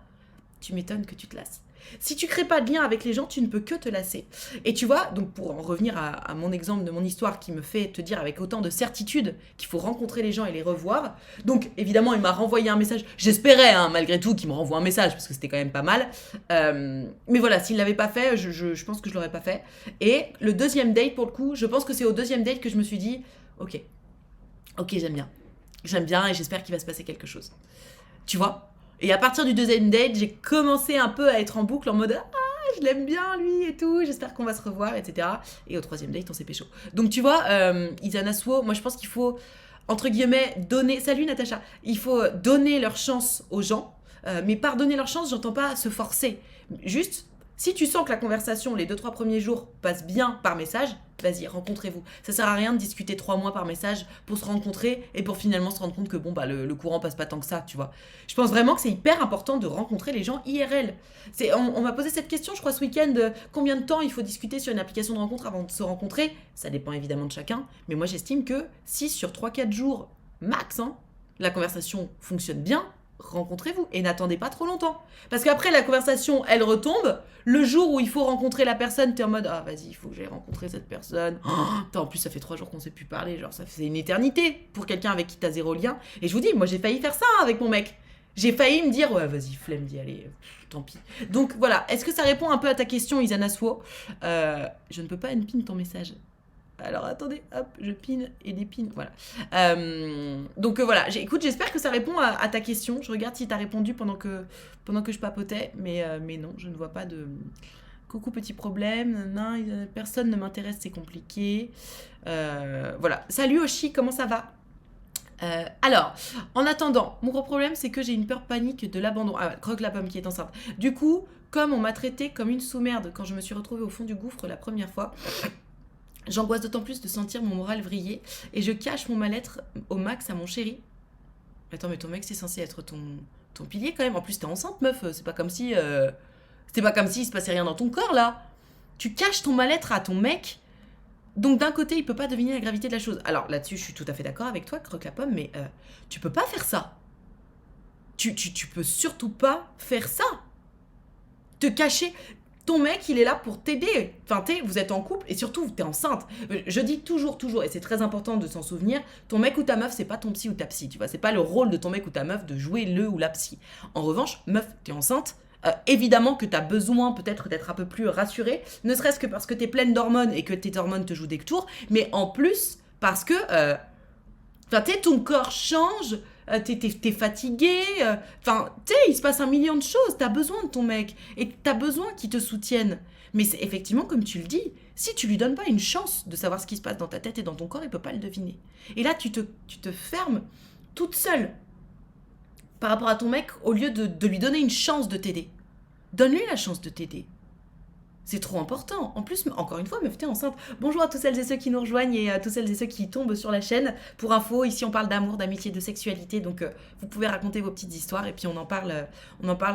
tu m'étonnes que tu te lasses. Si tu crées pas de lien avec les gens, tu ne peux que te lasser. Et tu vois, donc pour en revenir à mon exemple de mon histoire qui me fait te dire avec autant de certitude qu'il faut rencontrer les gens et les revoir. Donc évidemment, il m'a renvoyé un message. J'espérais, hein, malgré tout, qu'il me renvoie un message parce que c'était quand même pas mal. Mais voilà, s'il l'avait pas fait, je pense que je l'aurais pas fait. Et le deuxième date, pour le coup, je pense que c'est au deuxième date que je me suis dit, ok, j'aime bien. J'aime bien et j'espère qu'il va se passer quelque chose. Tu vois? Et à partir du deuxième date, j'ai commencé un peu à être en boucle en mode ah, je l'aime bien lui et tout, j'espère qu'on va se revoir, etc. Et au troisième date, on s'est pécho. Donc tu vois, Izanasuo, moi je pense qu'il faut, entre guillemets, donner. Salut Natacha! Il faut donner leur chance aux gens. Mais par donner leur chance, j'entends pas se forcer. Juste, si tu sens que la conversation, les 2-3 premiers jours, passe bien par message, vas-y, rencontrez-vous. Ça sert à rien de discuter 3 mois par message pour se rencontrer et pour finalement se rendre compte que bon, bah, le courant passe pas tant que ça, tu vois. Je pense vraiment que c'est hyper important de rencontrer les gens IRL. On m'a posé cette question, je crois, ce week-end, combien de temps il faut discuter sur une application de rencontre avant de se rencontrer? Ça dépend évidemment de chacun, mais moi j'estime que si sur 3-4 jours max, hein, la conversation fonctionne bien, rencontrez-vous et n'attendez pas trop longtemps. Parce qu'après, la conversation, elle retombe. Le jour où il faut rencontrer la personne, t'es en mode ah, vas-y, il faut que j'aille rencontrer cette personne. En plus, ça fait 3 jours qu'on s'est plus parler. Genre, ça fait une éternité pour quelqu'un avec qui t'as zéro lien. Et je vous dis, moi, j'ai failli faire ça avec mon mec. J'ai failli me dire, ouais, vas-y, flemme d'y aller. Tant pis. Donc voilà, est-ce que ça répond un peu à ta question, Izanasuo? Je ne peux pas pin ton message. Alors attendez, hop, je pine et dépine, voilà. Donc voilà, écoute, j'espère que ça répond à ta question. Je regarde si t'as répondu pendant que je papotais, mais non, je ne vois pas de... Coucou, petit problème, non, personne ne m'intéresse, c'est compliqué. Voilà, salut Oshi, comment ça va? Alors, en attendant, mon gros problème, c'est que j'ai une peur panique de l'abandon. Ah, Croque la pomme qui est enceinte. Du coup, comme on m'a traité comme une sous-merde quand je me suis retrouvée au fond du gouffre la première fois... J'angoisse d'autant plus de sentir mon moral vriller et je cache mon mal-être au max à mon chéri. Attends, mais ton mec, c'est censé être ton pilier quand même. En plus, t'es enceinte, meuf. C'est pas comme si il se passait rien dans ton corps, là. Tu caches ton mal-être à ton mec. Donc, d'un côté, il peut pas deviner la gravité de la chose. Alors, là-dessus, je suis tout à fait d'accord avec toi, Croque la pomme, mais tu peux pas faire ça. Tu peux surtout pas faire ça. Te cacher... Ton mec, il est là pour t'aider. Enfin, vous êtes en couple et surtout, t'es enceinte. Je dis toujours, et c'est très important de s'en souvenir, ton mec ou ta meuf, c'est pas ton psy ou ta psy, tu vois. C'est pas le rôle de ton mec ou ta meuf de jouer le ou la psy. En revanche, meuf, t'es enceinte. Évidemment que t'as besoin peut-être d'être un peu plus rassurée, ne serait-ce que parce que t'es pleine d'hormones et que tes hormones te jouent des tours, mais en plus parce que ton corps change, t'es fatigué, il se passe un million de choses, t'as besoin de ton mec, et t'as besoin qu'il te soutienne. Mais c'est effectivement, comme tu le dis, si tu lui donnes pas une chance de savoir ce qui se passe dans ta tête et dans ton corps, il peut pas le deviner. Et là, tu te fermes toute seule par rapport à ton mec, au lieu de lui donner une chance de t'aider. Donne-lui la chance de t'aider. C'est trop important. En plus, encore une fois, meuf, t'es enceinte. Bonjour à tous celles et ceux qui nous rejoignent et à tous celles et ceux qui tombent sur la chaîne. Pour info, ici on parle d'amour, d'amitié, de sexualité. Donc vous pouvez raconter vos petites histoires et puis on en parle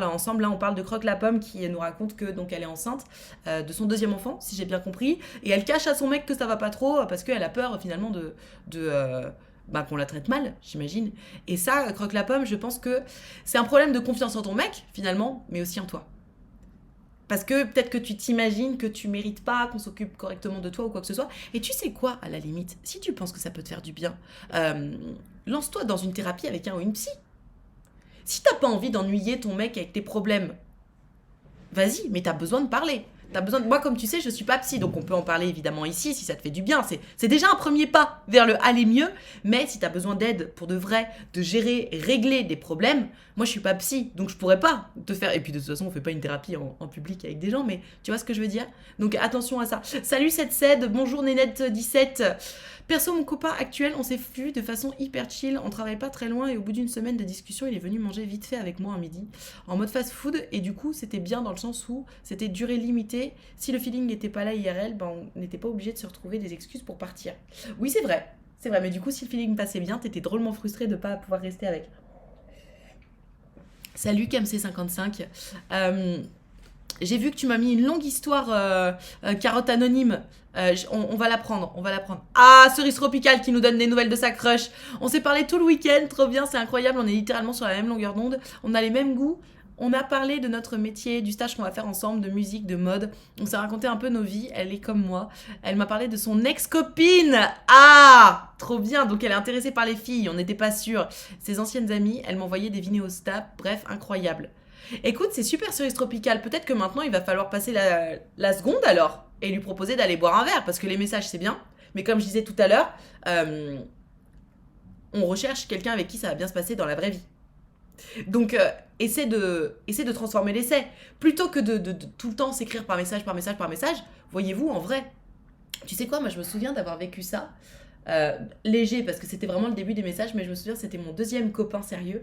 ensemble. Là, on parle de Croque la pomme qui nous raconte que donc elle est enceinte de son deuxième enfant, si j'ai bien compris. Et elle cache à son mec que ça va pas trop parce qu'elle a peur finalement qu'on la traite mal, j'imagine. Et ça, Croque la pomme, je pense que c'est un problème de confiance en ton mec, finalement, mais aussi en toi. Parce que peut-être que tu t'imagines que tu mérites pas qu'on s'occupe correctement de toi ou quoi que ce soit. Et tu sais quoi, à la limite, si tu penses que ça peut te faire du bien, lance-toi dans une thérapie avec un ou une psy. Si t'as pas envie d'ennuyer ton mec avec tes problèmes, vas-y, mais t'as besoin de parler. T'as besoin de moi, comme tu sais, je suis pas psy, donc on peut en parler évidemment ici si ça te fait du bien. C'est déjà un premier pas vers le aller mieux. Mais si t'as besoin d'aide pour de vrai, de gérer, régler des problèmes, moi je suis pas psy, donc je pourrais pas te faire. Et puis de toute façon, on fait pas une thérapie en public avec des gens, mais tu vois ce que je veux dire. Donc attention à ça. Salut cette Ced, bonjour Nénette17. Perso, mon copain actuel, on s'est vu de façon hyper chill, on travaille pas très loin et au bout d'une semaine de discussion, il est venu manger vite fait avec moi un midi en mode fast food et du coup, c'était bien dans le sens où c'était durée limitée. Si le feeling n'était pas là IRL, ben, on n'était pas obligé de se retrouver des excuses pour partir. Oui, c'est vrai. C'est vrai, mais du coup, si le feeling passait bien, t'étais drôlement frustré de pas pouvoir rester avec. Salut KMC55. J'ai vu que tu m'as mis une longue histoire carotte anonyme. On va la prendre, on va la prendre. Ah, Cerise Tropicale qui nous donne des nouvelles de sa crush. On s'est parlé tout le week-end, trop bien, c'est incroyable. On est littéralement sur la même longueur d'onde. On a les mêmes goûts. On a parlé de notre métier, du stage qu'on va faire ensemble, de musique, de mode. On s'est raconté un peu nos vies. Elle est comme moi. Elle m'a parlé de son ex-copine. Ah, trop bien. Donc elle est intéressée par les filles. On n'était pas sûrs. Ses anciennes amies, elle m'envoyait des vidéostats. Bref, incroyable. Écoute, c'est super Cerise Tropicale. Peut-être que maintenant, il va falloir passer la seconde alors et lui proposer d'aller boire un verre parce que les messages, c'est bien. Mais comme je disais tout à l'heure, on recherche quelqu'un avec qui ça va bien se passer dans la vraie vie. Donc, essaie de transformer l'essai. Plutôt que de tout le temps s'écrire par message, par message, par message, voyez-vous en vrai. Tu sais quoi, moi je me souviens d'avoir vécu ça. Léger parce que c'était vraiment le début des messages, mais je me souviens c'était mon deuxième copain sérieux.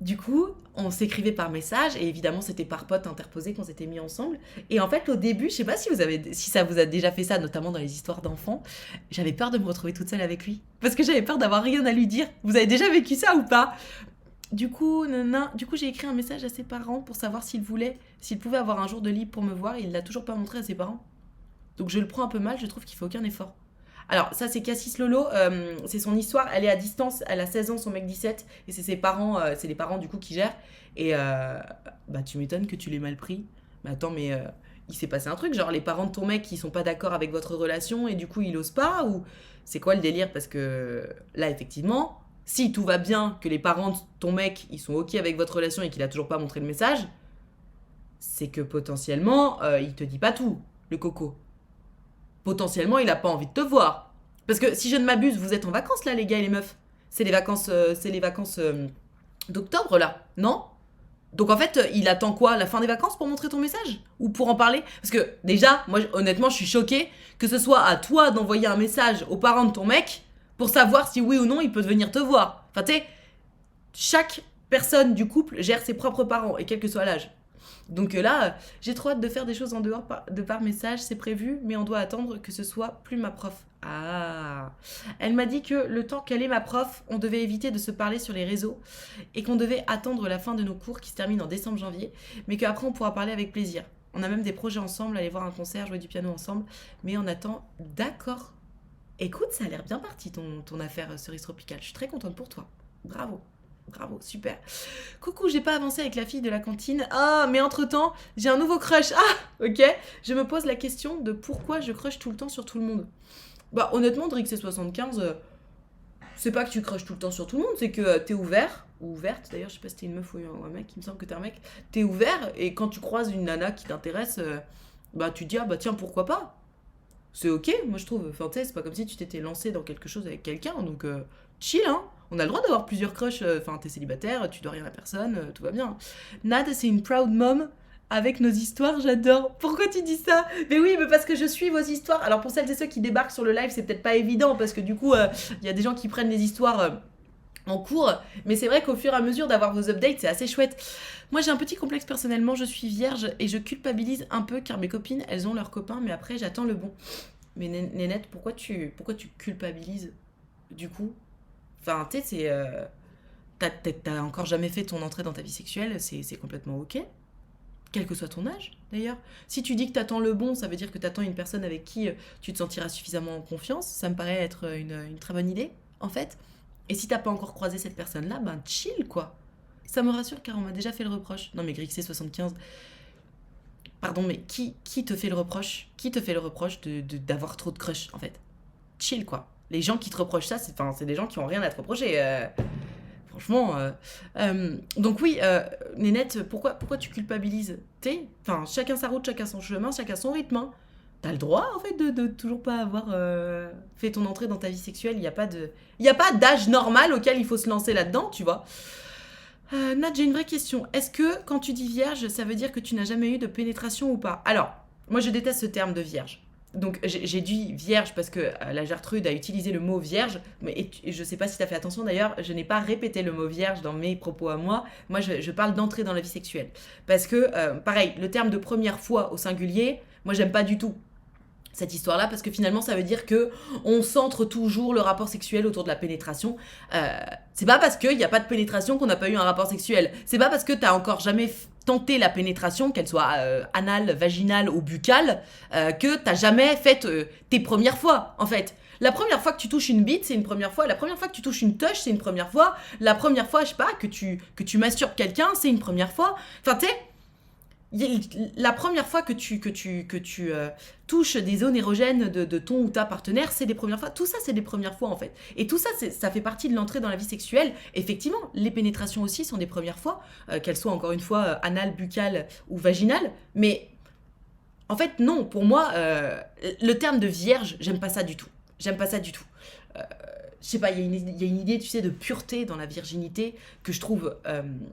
Du coup, on s'écrivait par message et évidemment c'était par pote interposé qu'on s'était mis ensemble. Et en fait, au début, je sais pas si ça vous a déjà fait ça, notamment dans les histoires d'enfants, j'avais peur de me retrouver toute seule avec lui parce que j'avais peur d'avoir rien à lui dire. Vous avez déjà vécu ça ou pas? Du coup, j'ai écrit un message à ses parents pour savoir s'il pouvaient avoir un jour de libre pour me voir et il l'a toujours pas montré à ses parents. Donc je le prends un peu mal, je trouve qu'il fait aucun effort. Alors, ça, c'est Cassis Lolo, c'est son histoire, elle est à distance, elle a 16 ans, son mec 17, et c'est ses parents, c'est les parents du coup qui gèrent. Et bah, tu m'étonnes que tu l'aies mal pris. Mais attends, mais il s'est passé un truc, genre les parents de ton mec, ils sont pas d'accord avec votre relation, et du coup, il ose pas, ou c'est quoi le délire? Parce que là, effectivement, si tout va bien, que les parents de ton mec, ils sont ok avec votre relation et qu'il a toujours pas montré le message, c'est que potentiellement, il te dit pas tout, le coco. Potentiellement, il a pas envie de te voir. Parce que si je ne m'abuse, vous êtes en vacances là, les gars et les meufs. C'est les vacances, d'octobre là, non? Donc en fait, il attend quoi? La fin des vacances pour montrer ton message? Ou pour en parler? Parce que déjà, moi honnêtement, je suis choquée que ce soit à toi d'envoyer un message aux parents de ton mec pour savoir si oui ou non il peut venir te voir. Enfin, tu sais, chaque personne du couple gère ses propres parents, et quel que soit l'âge. Donc là, j'ai trop hâte de faire des choses en dehors de par message, c'est prévu, mais on doit attendre que ce soit plus ma prof. Ah. Elle m'a dit que le temps qu'elle est ma prof, on devait éviter de se parler sur les réseaux et qu'on devait attendre la fin de nos cours qui se terminent en décembre-janvier, mais qu'après on pourra parler avec plaisir. On a même des projets ensemble, aller voir un concert, jouer du piano ensemble, mais on attend. D'accord. Écoute, ça a l'air bien parti ton affaire Cerise Tropicale. Je suis très contente pour toi. Bravo. Bravo, super. Coucou, j'ai pas avancé avec la fille de la cantine. Ah, mais entre-temps, j'ai un nouveau crush. Ah, ok. Je me pose la question de pourquoi je crush tout le temps sur tout le monde. Bah, honnêtement, Drix75, c'est pas que tu crushes tout le temps sur tout le monde, c'est que t'es ouvert, ou ouverte d'ailleurs, je sais pas si t'es une meuf ou un mec, il me semble que t'es un mec. T'es ouvert, et quand tu croises une nana qui t'intéresse, bah tu te dis, ah bah tiens, pourquoi pas? C'est ok, moi je trouve. Enfin, tu sais, c'est pas comme si tu t'étais lancé dans quelque chose avec quelqu'un, donc chill, hein. On a le droit d'avoir plusieurs crushs. Enfin, t'es célibataire, tu dois rien à personne, tout va bien. Nad, c'est une proud mom avec nos histoires, j'adore. Pourquoi tu dis ça? Mais oui, mais parce que je suis vos histoires. Alors pour celles et ceux qui débarquent sur le live, c'est peut-être pas évident parce que du coup, il y a des gens qui prennent les histoires en cours, mais c'est vrai qu'au fur et à mesure d'avoir vos updates, c'est assez chouette. Moi, j'ai un petit complexe personnellement, je suis vierge et je culpabilise un peu car mes copines, elles ont leurs copains, mais après, j'attends le bon. Mais Nénette, pourquoi tu culpabilises du coup? Enfin, tu sais, t'as encore jamais fait ton entrée dans ta vie sexuelle, c'est complètement ok. Quel que soit ton âge, d'ailleurs. Si tu dis que t'attends le bon, ça veut dire que t'attends une personne avec qui tu te sentiras suffisamment en confiance. Ça me paraît être une très bonne idée, en fait. Et si t'as pas encore croisé cette personne-là, ben chill, quoi. Ça me rassure car on m'a déjà fait le reproche. Non mais Grixé75, pardon, mais qui te fait le reproche? Qui te fait le reproche d'avoir trop de crush, en fait? Chill, quoi. Les gens qui te reprochent ça, c'est des gens qui ont rien à te reprocher. Franchement, donc oui, Nénette, pourquoi tu culpabilises? Enfin, chacun sa route, chacun son chemin, chacun son rythme, hein. T'as le droit, en fait, de toujours pas avoir fait ton entrée dans ta vie sexuelle. Il y a pas d'âge normal auquel il faut se lancer là-dedans, tu vois. Nat, j'ai une vraie question. Est-ce que quand tu dis vierge, ça veut dire que tu n'as jamais eu de pénétration ou pas? Alors, moi je déteste ce terme de vierge. Donc j'ai dit vierge parce que la Gertrude a utilisé le mot vierge, mais et je sais pas si tu as fait attention d'ailleurs, je n'ai pas répété le mot vierge dans mes propos à moi. Moi je parle d'entrée dans la vie sexuelle. Parce que, pareil, le terme de première fois au singulier, moi j'aime pas du tout cette histoire-là parce que finalement ça veut dire que on centre toujours le rapport sexuel autour de la pénétration. C'est pas parce qu'il n'y a pas de pénétration qu'on n'a pas eu un rapport sexuel. C'est pas parce que t'as encore jamais tenté la pénétration, qu'elle soit anale, vaginale ou buccale, que t'as jamais fait tes premières fois, en fait. La première fois que tu touches une bite, c'est une première fois. La première fois que tu touches une touche, c'est une première fois. La première fois, je sais pas, que tu masturbes quelqu'un, c'est une première fois. Enfin, tu sais, la première fois que tu touches des zones érogènes de ton ou ta partenaire, c'est des premières fois. Tout ça, c'est des premières fois, en fait. Et tout ça, ça fait partie de l'entrée dans la vie sexuelle. Effectivement, les pénétrations aussi sont des premières fois, qu'elles soient encore une fois anales, buccales ou vaginales. Mais en fait, non, pour moi, le terme de vierge, j'aime pas ça du tout. J'aime pas ça du tout. Euh, je sais pas, il y a une idée, tu sais, de pureté dans la virginité que je trouve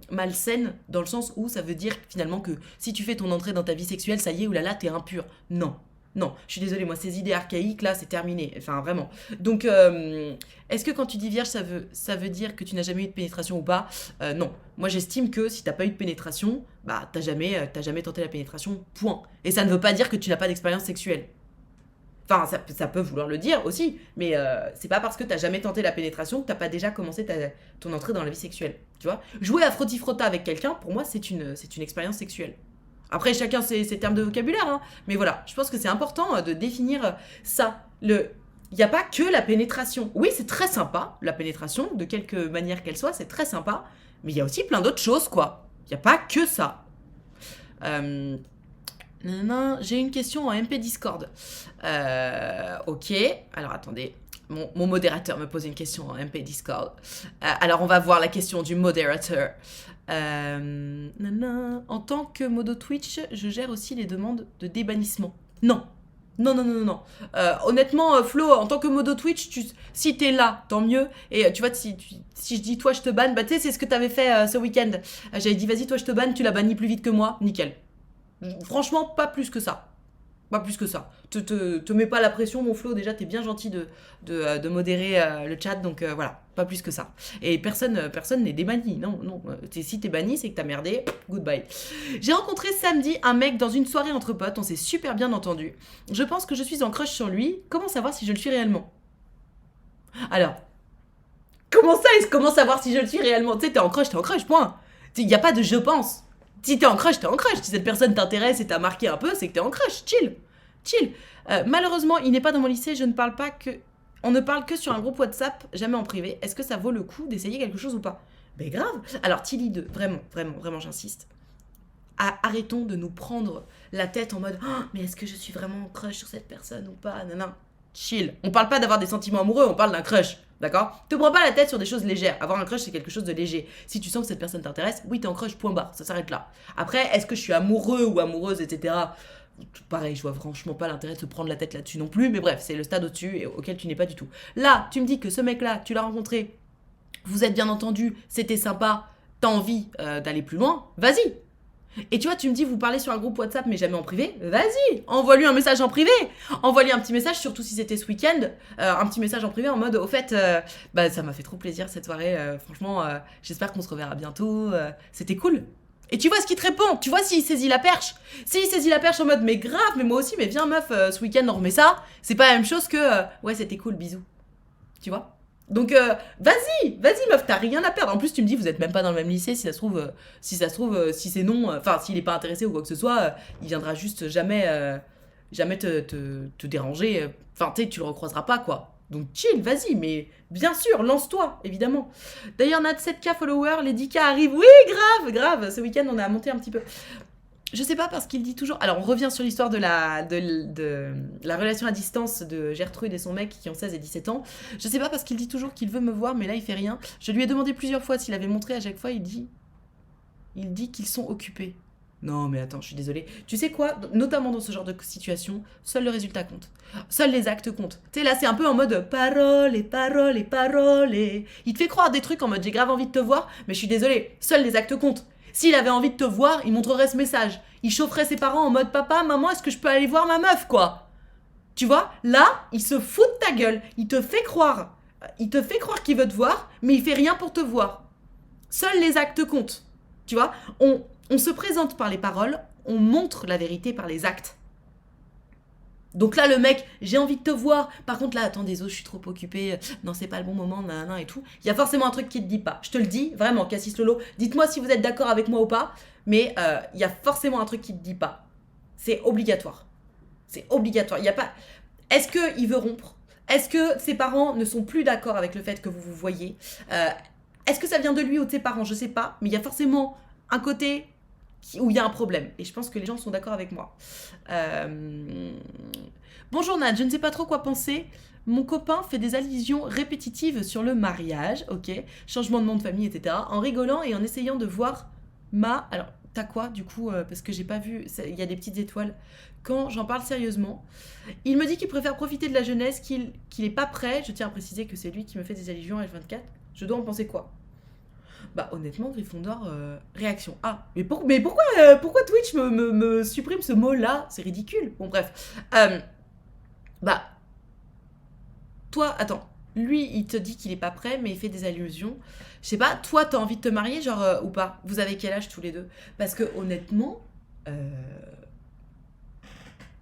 malsaine, dans le sens où ça veut dire finalement que si tu fais ton entrée dans ta vie sexuelle, ça y est, oulala, t'es impur. Non. Non, je suis désolée, moi, ces idées archaïques, là, c'est terminé. Enfin, vraiment. Donc, est-ce que quand tu dis vierge, ça veut dire que tu n'as jamais eu de pénétration ou pas? Non. Moi, j'estime que si t'as pas eu de pénétration, bah, t'as jamais tenté la pénétration, point. Et ça ne veut pas dire que tu n'as pas d'expérience sexuelle. Enfin, ça peut vouloir le dire aussi, mais c'est pas parce que t'as jamais tenté la pénétration que t'as pas déjà commencé ton entrée dans la vie sexuelle, tu vois. Jouer à frotti-frotta avec quelqu'un, pour moi, c'est une expérience sexuelle. Après, chacun ses termes de vocabulaire, hein, mais voilà, je pense que c'est important de définir ça. Il n'y a pas que la pénétration. Oui, c'est très sympa, la pénétration, de quelque manière qu'elle soit, c'est très sympa, mais il y a aussi plein d'autres choses, quoi. Il n'y a pas que ça. Non, j'ai une question en MP Discord. Ok, alors attendez. Mon modérateur me pose une question en MP Discord. Alors on va voir la question du modérateur. En tant que modo Twitch, je gère aussi les demandes de débannissement. Non. Non. Honnêtement, Flo, en tant que modo Twitch, si t'es là, tant mieux. Et tu vois, si je dis toi je te banne, bah tu sais, c'est ce que t'avais fait ce week-end. J'avais dit vas-y, toi je te banne, tu l'as banni plus vite que moi, nickel. Franchement, pas plus que ça. Pas plus que ça. Te mets pas la pression, mon Flo. Déjà, t'es bien gentil de modérer le chat. Donc voilà, pas plus que ça. Et personne n'est débanni. Non. Si t'es banni, c'est que t'as merdé. Goodbye. J'ai rencontré samedi un mec dans une soirée entre potes. On s'est super bien entendu. Je pense que je suis en crush sur lui. Comment savoir si je le suis réellement? Alors, comment savoir si je le suis réellement? Tu sais, t'es en crush, point. Il n'y a pas de je pense. Si t'es en crush, t'es en crush. Si cette personne t'intéresse et t'a marqué un peu, c'est que t'es en crush. Chill. Malheureusement, il n'est pas dans mon lycée. On ne parle que sur un groupe WhatsApp, jamais en privé. Est-ce que ça vaut le coup d'essayer quelque chose ou pas? Ben grave. Alors, Tilly 2, vraiment, j'insiste. Arrêtons de nous prendre la tête en mode oh, mais est-ce que je suis vraiment en crush sur cette personne ou pas? Non. Chill. On parle pas d'avoir des sentiments amoureux, on parle d'un crush. D'accord? Te prends pas la tête sur des choses légères. Avoir un crush, c'est quelque chose de léger. Si tu sens que cette personne t'intéresse, oui, t'es en crush, point barre. Ça s'arrête là. Après, est-ce que je suis amoureux ou amoureuse, etc. Pareil, je vois franchement pas l'intérêt de se prendre la tête là-dessus non plus. Mais bref, c'est le stade au-dessus et auquel tu n'es pas du tout. Là, tu me dis que ce mec-là, tu l'as rencontré, vous êtes bien entendu, c'était sympa, t'as envie d'aller plus loin, vas-y. Et tu vois, tu me dis, vous parlez sur un groupe WhatsApp, mais jamais en privé. Vas-y, envoie-lui un message en privé. Envoie-lui un petit message, surtout si c'était ce week-end. Un petit message en privé en mode, au fait, ça m'a fait trop plaisir cette soirée. Franchement, j'espère qu'on se reverra bientôt. C'était cool. Et tu vois ce qu'il te répond. Tu vois s'il saisit la perche. S'il saisit la perche en mode, mais grave, mais moi aussi, mais viens meuf, ce week-end on remet ça. C'est pas la même chose que, ouais, c'était cool, bisous. Tu vois? Donc vas-y meuf, t'as rien à perdre. En plus tu me dis vous êtes même pas dans le même lycée, si ça se trouve si c'est non, enfin s'il est pas intéressé ou quoi que ce soit, il viendra juste jamais te déranger. Enfin tu le recroiseras pas quoi. Donc chill, vas-y, mais bien sûr, lance-toi, évidemment. D'ailleurs, on a 7K followers, les 10K arrivent. Oui, grave. Ce week-end, on a monté un petit peu. Je sais pas parce qu'il dit toujours. Alors on revient sur l'histoire de la relation à distance de Gertrude et son mec qui ont 16 et 17 ans. Je sais pas parce qu'il dit toujours qu'il veut me voir, mais là il fait rien. Je lui ai demandé plusieurs fois s'il avait montré, à chaque fois il dit qu'ils sont occupés. Non mais attends, je suis désolée. Tu sais quoi, notamment dans ce genre de situation, seul le résultat compte. Seuls les actes comptent. Tu sais là c'est un peu en mode parole et parole et parole et... Il te fait croire des trucs en mode j'ai grave envie de te voir, mais je suis désolée, seuls les actes comptent. S'il avait envie de te voir, il montrerait ce message. Il chaufferait ses parents en mode papa, maman, est-ce que je peux aller voir ma meuf, quoi? Tu vois, là, il se fout de ta gueule. Il te fait croire. Il te fait croire qu'il veut te voir, mais il fait rien pour te voir. Seuls les actes comptent. Tu vois, on se présente par les paroles, on montre la vérité par les actes. Donc là, le mec, j'ai envie de te voir. Par contre, là, attends, désolé, je suis trop occupée. Non, c'est pas le bon moment, nanana et tout. Il y a forcément un truc qui te dit pas. Je te le dis, vraiment, Cassis Lolo. Dites-moi si vous êtes d'accord avec moi ou pas. Mais il y a forcément un truc qui te dit pas. C'est obligatoire. C'est obligatoire. Il y a pas... Est-ce qu'il veut rompre? Est-ce que ses parents ne sont plus d'accord avec le fait que vous vous voyez? Est-ce que ça vient de lui ou de ses parents? Je sais pas. Mais il y a forcément un côté où il y a un problème. Et je pense que les gens sont d'accord avec moi. Bonjour Nad, je ne sais pas trop quoi penser. Mon copain fait des allusions répétitives sur le mariage, ok, changement de nom de famille, etc. En rigolant et en essayant de voir ma... Alors, t'as quoi du coup parce que j'ai pas vu, il y a des petites étoiles. Quand j'en parle sérieusement, il me dit qu'il préfère profiter de la jeunesse, qu'il est pas prêt. Je tiens à préciser que c'est lui qui me fait des allusions à L24. Je dois en penser quoi? Bah honnêtement, Gryffondor, réaction. Ah, mais pourquoi Twitch me supprime ce mot-là? C'est ridicule. Bon bref. Bah, toi, attends. Lui, il te dit qu'il est pas prêt, mais il fait des allusions. Je sais pas, toi, t'as envie de te marier, genre, ou pas? Vous avez quel âge tous les deux? Parce que honnêtement...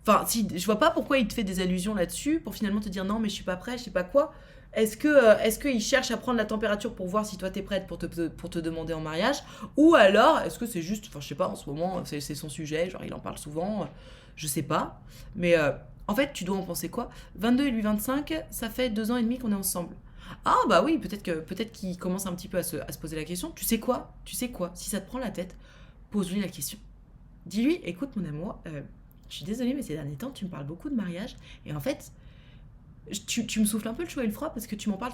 Enfin, si, je vois pas pourquoi il te fait des allusions là-dessus pour finalement te dire non, mais je suis pas prêt, je sais pas quoi. Est-ce qu'il cherche à prendre la température pour voir si toi t'es prête pour te demander en mariage? Ou alors, est-ce que c'est juste, enfin je sais pas, en ce moment, c'est son sujet, genre il en parle souvent, je sais pas. Mais en fait, tu dois en penser quoi? 22 et lui 25, ça fait 2 ans et demi qu'on est ensemble. Ah bah oui, peut-être qu'il commence un petit peu à se poser la question. Tu sais quoi? Si ça te prend la tête, pose-lui la question. Dis-lui, écoute mon amour, je suis désolée, mais ces derniers temps, tu me parles beaucoup de mariage. Et en fait, tu me souffles un peu le chaud et le froid parce que tu m'en parles,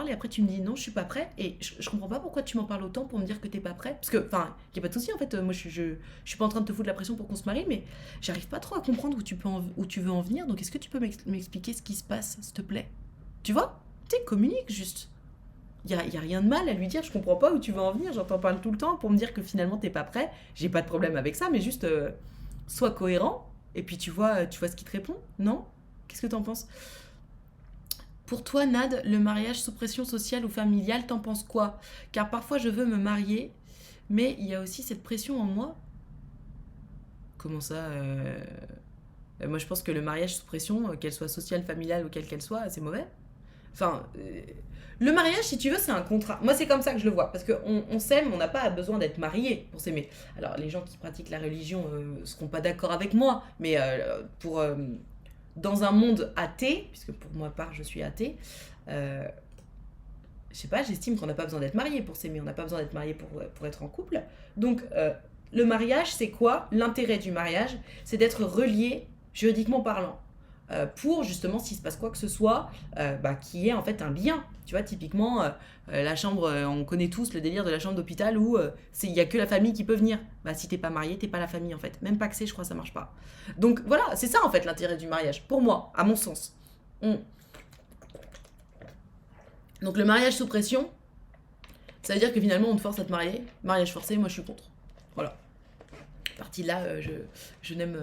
et après tu me dis non, je suis pas prêt. Et je comprends pas pourquoi tu m'en parles autant pour me dire que t'es pas prêt. Parce que, enfin, y a pas de souci en fait. Moi, je suis pas en train de te foutre la pression pour qu'on se marie, mais j'arrive pas trop à comprendre où tu veux en venir. Donc, est-ce que tu peux m'expliquer ce qui se passe, s'il te plaît? Tu vois? Tu sais, communique juste. Y a rien de mal à lui dire, je comprends pas où tu veux en venir, j'entends parler tout le temps pour me dire que finalement t'es pas prêt. J'ai pas de problème avec ça, mais juste sois cohérent. Et puis tu vois ce qu'il te répond, non? Qu'est-ce que t'en penses? Pour toi, Nad, le mariage sous pression sociale ou familiale, t'en penses quoi? Car parfois je veux me marier, mais il y a aussi cette pression en moi. Comment ça Moi je pense que le mariage sous pression, qu'elle soit sociale, familiale ou quelle qu'elle soit, c'est mauvais. Enfin, le mariage, si tu veux, c'est un contrat. Moi, c'est comme ça que je le vois. Parce qu'on s'aime, on n'a pas besoin d'être marié pour s'aimer. Alors, les gens qui pratiquent la religion seront pas d'accord avec moi. Mais dans un monde athée, puisque pour ma part, je suis athée, je sais pas, j'estime qu'on n'a pas besoin d'être marié pour s'aimer. On n'a pas besoin d'être marié pour être en couple. Donc, le mariage, c'est quoi? L'intérêt du mariage, c'est d'être relié juridiquement parlant. Pour justement s'il se passe quoi que ce soit qui est en fait un lien, tu vois, typiquement la chambre, on connaît tous le délire de la chambre d'hôpital où il y a que la famille qui peut venir. Bah si t'es pas marié, t'es pas la famille en fait, même pacsé, je crois, ça marche pas. Donc voilà, c'est ça en fait l'intérêt du mariage pour moi, à mon sens. Donc le mariage sous pression, ça veut dire que finalement on te force à te marier. Mariage forcé, moi je suis contre. Voilà, partie là, je n'aime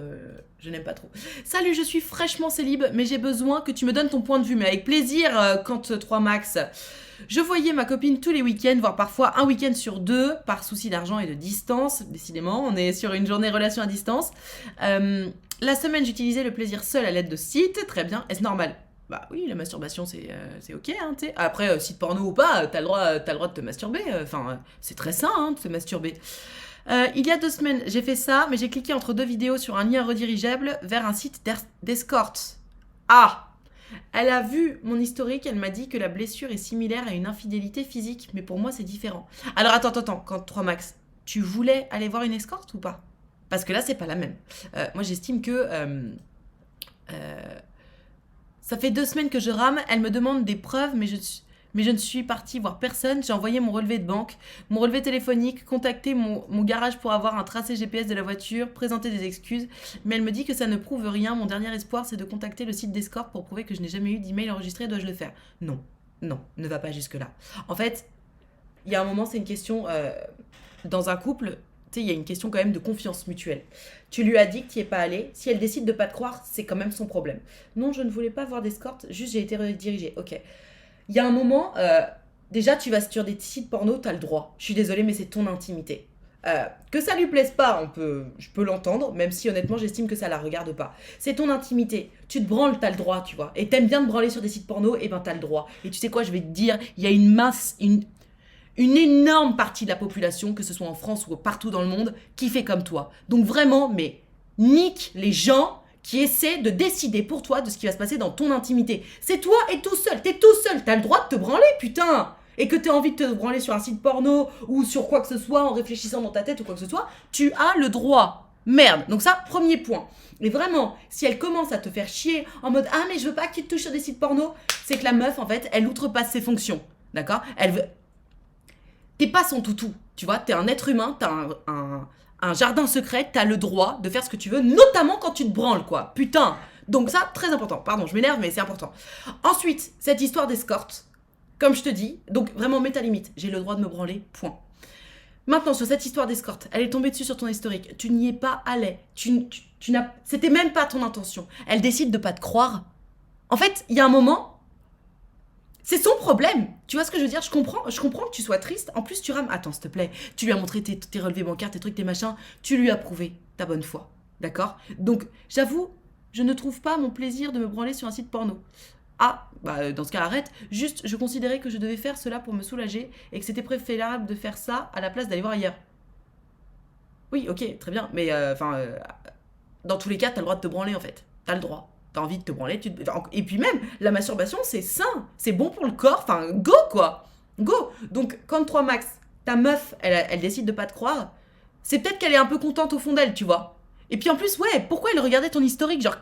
pas trop. Salut, je suis fraîchement célib, mais j'ai besoin que tu me donnes ton point de vue, mais avec plaisir, quand 3 max. Je voyais ma copine tous les week-ends, voire parfois un week-end sur 2, par souci d'argent et de distance. Décidément, on est sur une journée relation à distance. La semaine, j'utilisais le plaisir seul à l'aide de sites. Très bien, est-ce normal? Bah oui, la masturbation, c'est ok, hein, tu sais. Après, site porno ou pas, t'as le droit de te masturber. Enfin, c'est très sain, hein, de se masturber. Il y a 2 semaines, j'ai fait ça, mais j'ai cliqué entre 2 vidéos sur un lien redirigeable vers un site d'escorte. Ah! Elle a vu mon historique, elle m'a dit que la blessure est similaire à une infidélité physique, mais pour moi c'est différent. Alors attends, quand 3 max, tu voulais aller voir une escorte ou pas? Parce que là, c'est pas la même. Moi, j'estime que ça fait 2 semaines que je rame. Elle me demande des preuves, mais je ne suis partie voir personne. J'ai envoyé mon relevé de banque, mon relevé téléphonique, contacté mon garage pour avoir un tracé GPS de la voiture, présenter des excuses. Mais elle me dit que ça ne prouve rien. Mon dernier espoir, c'est de contacter le site d'escorte pour prouver que je n'ai jamais eu d'email enregistré. Dois-je le faire? Non, non, ne va pas jusque-là. En fait, il y a un moment, c'est une question dans un couple. Tu sais, il y a une question quand même de confiance mutuelle. Tu lui as dit que tu n'y es pas allé. Si elle décide de pas te croire, c'est quand même son problème. Non, je ne voulais pas voir d'escorte, juste j'ai été redirigée. Ok. Il y a un moment, déjà, tu vas sur des sites porno, tu as le droit. Je suis désolée, mais c'est ton intimité. Que ça lui plaise pas, je peux l'entendre, même si honnêtement, j'estime que ça la regarde pas. C'est ton intimité. Tu te branles, t'as le droit, tu vois. Et t'aimes bien te branler sur des sites porno, et ben t'as le droit. Et tu sais quoi, je vais te dire, il y a une énorme partie de la population, que ce soit en France ou partout dans le monde, qui fait comme toi. Donc vraiment, mais nique les gens qui essaient de décider pour toi de ce qui va se passer dans ton intimité. C'est toi et tout seul, t'es tout seul, t'as le droit de te branler, putain. Et que t'aies envie de te branler sur un site porno ou sur quoi que ce soit en réfléchissant dans ta tête ou quoi que ce soit, tu as le droit. Merde. Donc ça, premier point. Et vraiment, si elle commence à te faire chier en mode « Ah, mais je veux pas que tu te touches sur des sites porno », c'est que la meuf, en fait, elle outrepasse ses fonctions. D'accord? Elle veut... T'es pas son toutou, tu vois, t'es un être humain, t'as un jardin secret, t'as le droit de faire ce que tu veux, notamment quand tu te branles, quoi. Putain. Donc ça, très important. Pardon, je m'énerve, mais c'est important. Ensuite, cette histoire d'escorte, comme je te dis, donc vraiment mets ta limite. J'ai le droit de me branler, point. Maintenant, sur cette histoire d'escorte, elle est tombée dessus sur ton historique. Tu n'y es pas allé. C'était même pas ton intention. Elle décide de pas te croire. En fait, il y a un moment... C'est son problème. Tu vois ce que je veux dire? Je comprends que tu sois triste. En plus, tu rames. Attends, s'il te plaît. Tu lui as montré tes relevés bancaires, tes trucs, tes machins. Tu lui as prouvé ta bonne foi. D'accord? Donc, j'avoue, je ne trouve pas mon plaisir de me branler sur un site porno. Ah, bah dans ce cas, arrête. Juste, je considérais que je devais faire cela pour me soulager et que c'était préférable de faire ça à la place d'aller voir ailleurs. Oui, ok, très bien. Mais, dans tous les cas, t'as le droit de te branler, en fait. T'as le droit. T'as envie de te branler, et puis même, la masturbation, c'est sain, c'est bon pour le corps, enfin, go, quoi. Go. Donc, quand 3 max, ta meuf, elle décide de pas te croire, c'est peut-être qu'elle est un peu contente au fond d'elle, tu vois. Et puis en plus, ouais, pourquoi elle regardait ton historique? Genre,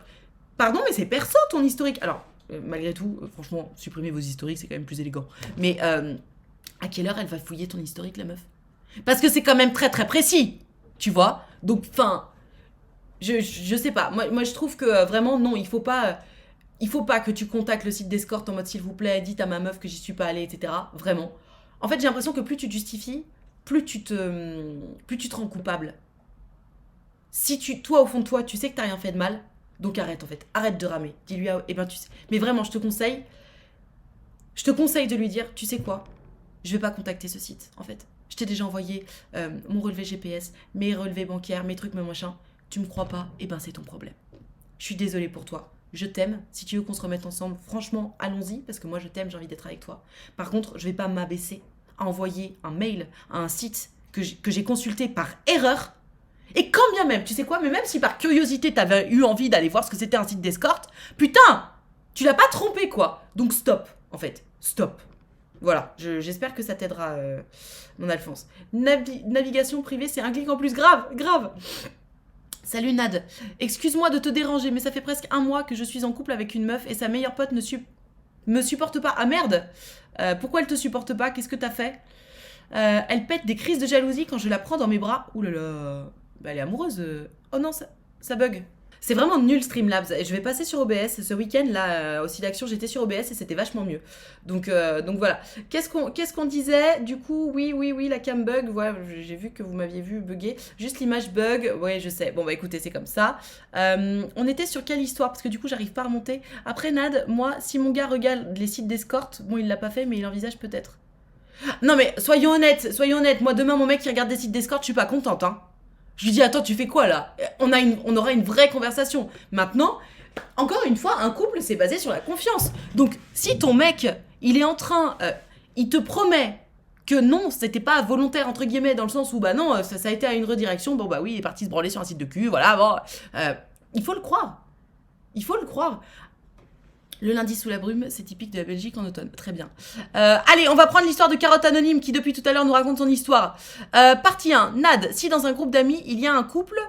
pardon, mais c'est perso ton historique. Alors, malgré tout, franchement, supprimer vos historiques, c'est quand même plus élégant. Mais à quelle heure elle va fouiller ton historique, la meuf? Parce que c'est quand même très très précis, tu vois. Donc, enfin... Je sais pas. Moi, je trouve que vraiment, non, il faut pas que tu contactes le site d'escorte en mode s'il vous plaît, dites à ma meuf que j'y suis pas allée, etc. Vraiment. En fait, j'ai l'impression que plus tu te justifies, plus tu te rends coupable. Si toi, au fond de toi, tu sais que t'as rien fait de mal, donc arrête en fait. Arrête de ramer. Dis-lui, ah, eh ben, tu sais. Mais vraiment, je te conseille de lui dire, tu sais quoi? Je vais pas contacter ce site, en fait. Je t'ai déjà envoyé mon relevé GPS, mes relevés bancaires, mes trucs, mes machins. Tu me crois pas, eh ben c'est ton problème. Je suis désolée pour toi. Je t'aime. Si tu veux qu'on se remette ensemble, franchement, allons-y, parce que moi je t'aime, j'ai envie d'être avec toi. Par contre, je vais pas m'abaisser à envoyer un mail à un site que j'ai consulté par erreur. Et quand bien même, tu sais quoi, mais même si par curiosité t'avais eu envie d'aller voir ce que c'était un site d'escorte, putain, tu l'as pas trompé quoi. Donc stop, en fait, stop. Voilà, j'espère que ça t'aidera, mon Alphonse. Navigation privée, c'est un clic en plus, grave, grave. Salut Nad, excuse-moi de te déranger, mais ça fait presque 1 mois que je suis en couple avec une meuf et sa meilleure pote me supporte pas. Ah merde. Pourquoi elle te supporte pas? Qu'est-ce que t'as fait? Elle pète des crises de jalousie quand je la prends dans mes bras. Ouh là là, bah, elle est amoureuse. Oh non, ça bug. C'est vraiment nul Streamlabs. Et je vais passer sur OBS. Ce week-end, là, aussi d'action, j'étais sur OBS et c'était vachement mieux. Donc voilà. Qu'est-ce qu'on disait? Du coup, oui, la cam bug. Voilà, j'ai vu que vous m'aviez vu bugger. Juste l'image bug. Ouais, je sais. Bon, bah écoutez, c'est comme ça. On était sur quelle histoire? Parce que du coup, j'arrive pas à remonter. Après, Nad, moi, si mon gars regarde les sites d'escorte, bon, il l'a pas fait, mais il envisage peut-être. Non, mais soyons honnêtes. Moi, demain, mon mec qui regarde des sites d'escorte, je suis pas contente, hein. Je lui dis, attends, tu fais quoi là? On aura une vraie conversation. Maintenant, encore une fois, un couple, c'est basé sur la confiance. Donc, si ton mec, il est en train, il te promet que non, c'était pas volontaire, entre guillemets, dans le sens où, bah non, ça a été à une redirection, bon bah oui, il est parti se branler sur un site de cul, voilà, bon. Il faut le croire. Il faut le croire. Le lundi sous la brume, c'est typique de la Belgique en automne. Très bien. Allez, on va prendre l'histoire de Carotte Anonyme qui, depuis tout à l'heure, nous raconte son histoire. Partie 1. Nad, si dans un groupe d'amis, il y a un couple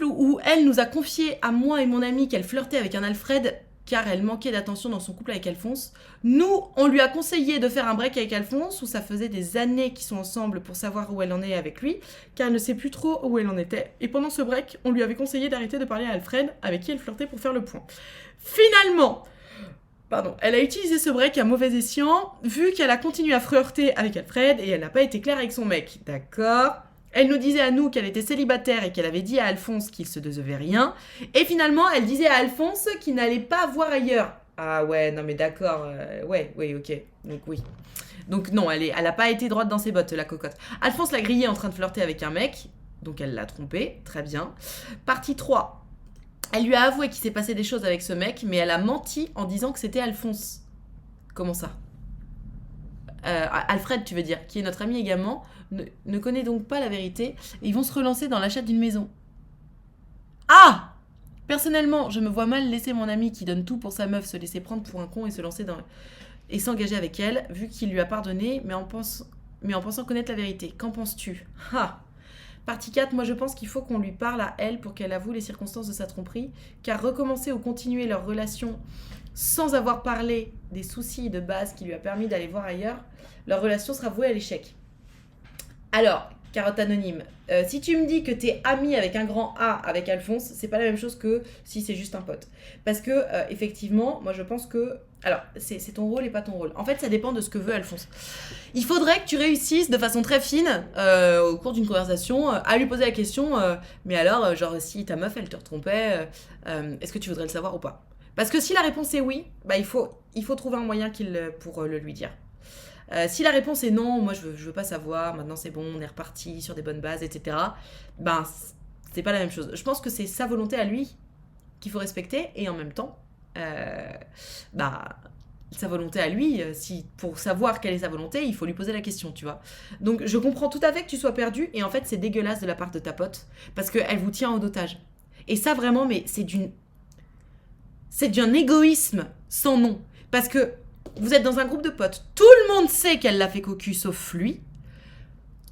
où elle nous a confié à moi et mon ami qu'elle flirtait avec un Alfred car elle manquait d'attention dans son couple avec Alphonse. Nous, on lui a conseillé de faire un break avec Alphonse, où ça faisait des années qu'ils sont ensemble pour savoir où elle en est avec lui, car elle ne sait plus trop où elle en était. Et pendant ce break, on lui avait conseillé d'arrêter de parler à Alfred, avec qui elle flirtait pour faire le point. Finalement, elle a utilisé ce break à mauvais escient, vu qu'elle a continué à flirter avec Alfred, et elle n'a pas été claire avec son mec. D'accord ? Elle nous disait à nous qu'elle était célibataire et qu'elle avait dit à Alphonse qu'il se devait rien. Et finalement, elle disait à Alphonse qu'il n'allait pas voir ailleurs. Ah ouais, non mais d'accord. Ouais, ok. Donc oui. Donc non, elle a pas été droite dans ses bottes, la cocotte. Alphonse l'a grillée en train de flirter avec un mec. Donc elle l'a trompé. Très bien. Partie 3. Elle lui a avoué qu'il s'est passé des choses avec ce mec, mais elle a menti en disant que c'était Alphonse. Comment ça ? Alfred, tu veux dire, qui est notre ami également, ne connaît donc pas la vérité. Et ils vont se relancer dans l'achat d'une maison. Ah ! Personnellement, je me vois mal laisser mon ami qui donne tout pour sa meuf se laisser prendre pour un con et se lancer et s'engager avec elle, vu qu'il lui a pardonné, mais en pensant connaître la vérité. Qu'en penses-tu ? Partie 4, moi je pense qu'il faut qu'on lui parle à elle pour qu'elle avoue les circonstances de sa tromperie, car recommencer ou continuer leur relation sans avoir parlé des soucis de base qui lui a permis d'aller voir ailleurs, leur relation sera vouée à l'échec. Alors, Carotte Anonyme, si tu me dis que t'es amie avec un grand A avec Alphonse, c'est pas la même chose que si c'est juste un pote. Parce que, effectivement, moi je pense que... Alors, c'est ton rôle et pas ton rôle. En fait, ça dépend de ce que veut Alphonse. Il faudrait que tu réussisses de façon très fine, au cours d'une conversation, à lui poser la question, mais alors, genre, si ta meuf, elle te retrompait, est-ce que tu voudrais le savoir ou pas ? Parce que si la réponse est oui, bah il faut trouver un moyen pour le lui dire. Si la réponse est non, moi je veux pas savoir, maintenant c'est bon, on est reparti sur des bonnes bases, etc. Ben, c'est pas la même chose. Je pense que c'est sa volonté à lui qu'il faut respecter, et en même temps, sa volonté à lui, pour savoir quelle est sa volonté, il faut lui poser la question, tu vois. Donc je comprends tout à fait que tu sois perdu, et en fait c'est dégueulasse de la part de ta pote, parce qu'elle vous tient en otage. Et ça vraiment, mais c'est d'un égoïsme sans nom. Parce que vous êtes dans un groupe de potes. Tout le monde sait qu'elle l'a fait cocu, sauf lui.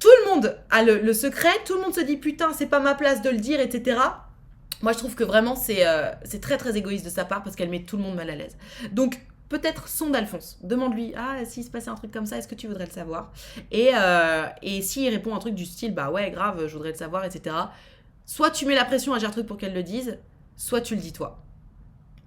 Tout le monde a le secret. Tout le monde se dit, putain, c'est pas ma place de le dire, etc. Moi, je trouve que vraiment, c'est très, très égoïste de sa part parce qu'elle met tout le monde mal à l'aise. Donc, peut-être sonde Alphonse. Demande-lui, s'il se passait un truc comme ça, est-ce que tu voudrais le savoir ? Et s'il répond un truc du style, bah ouais, grave, je voudrais le savoir, etc. Soit tu mets la pression à Gertrude pour qu'elle le dise, soit tu le dis toi.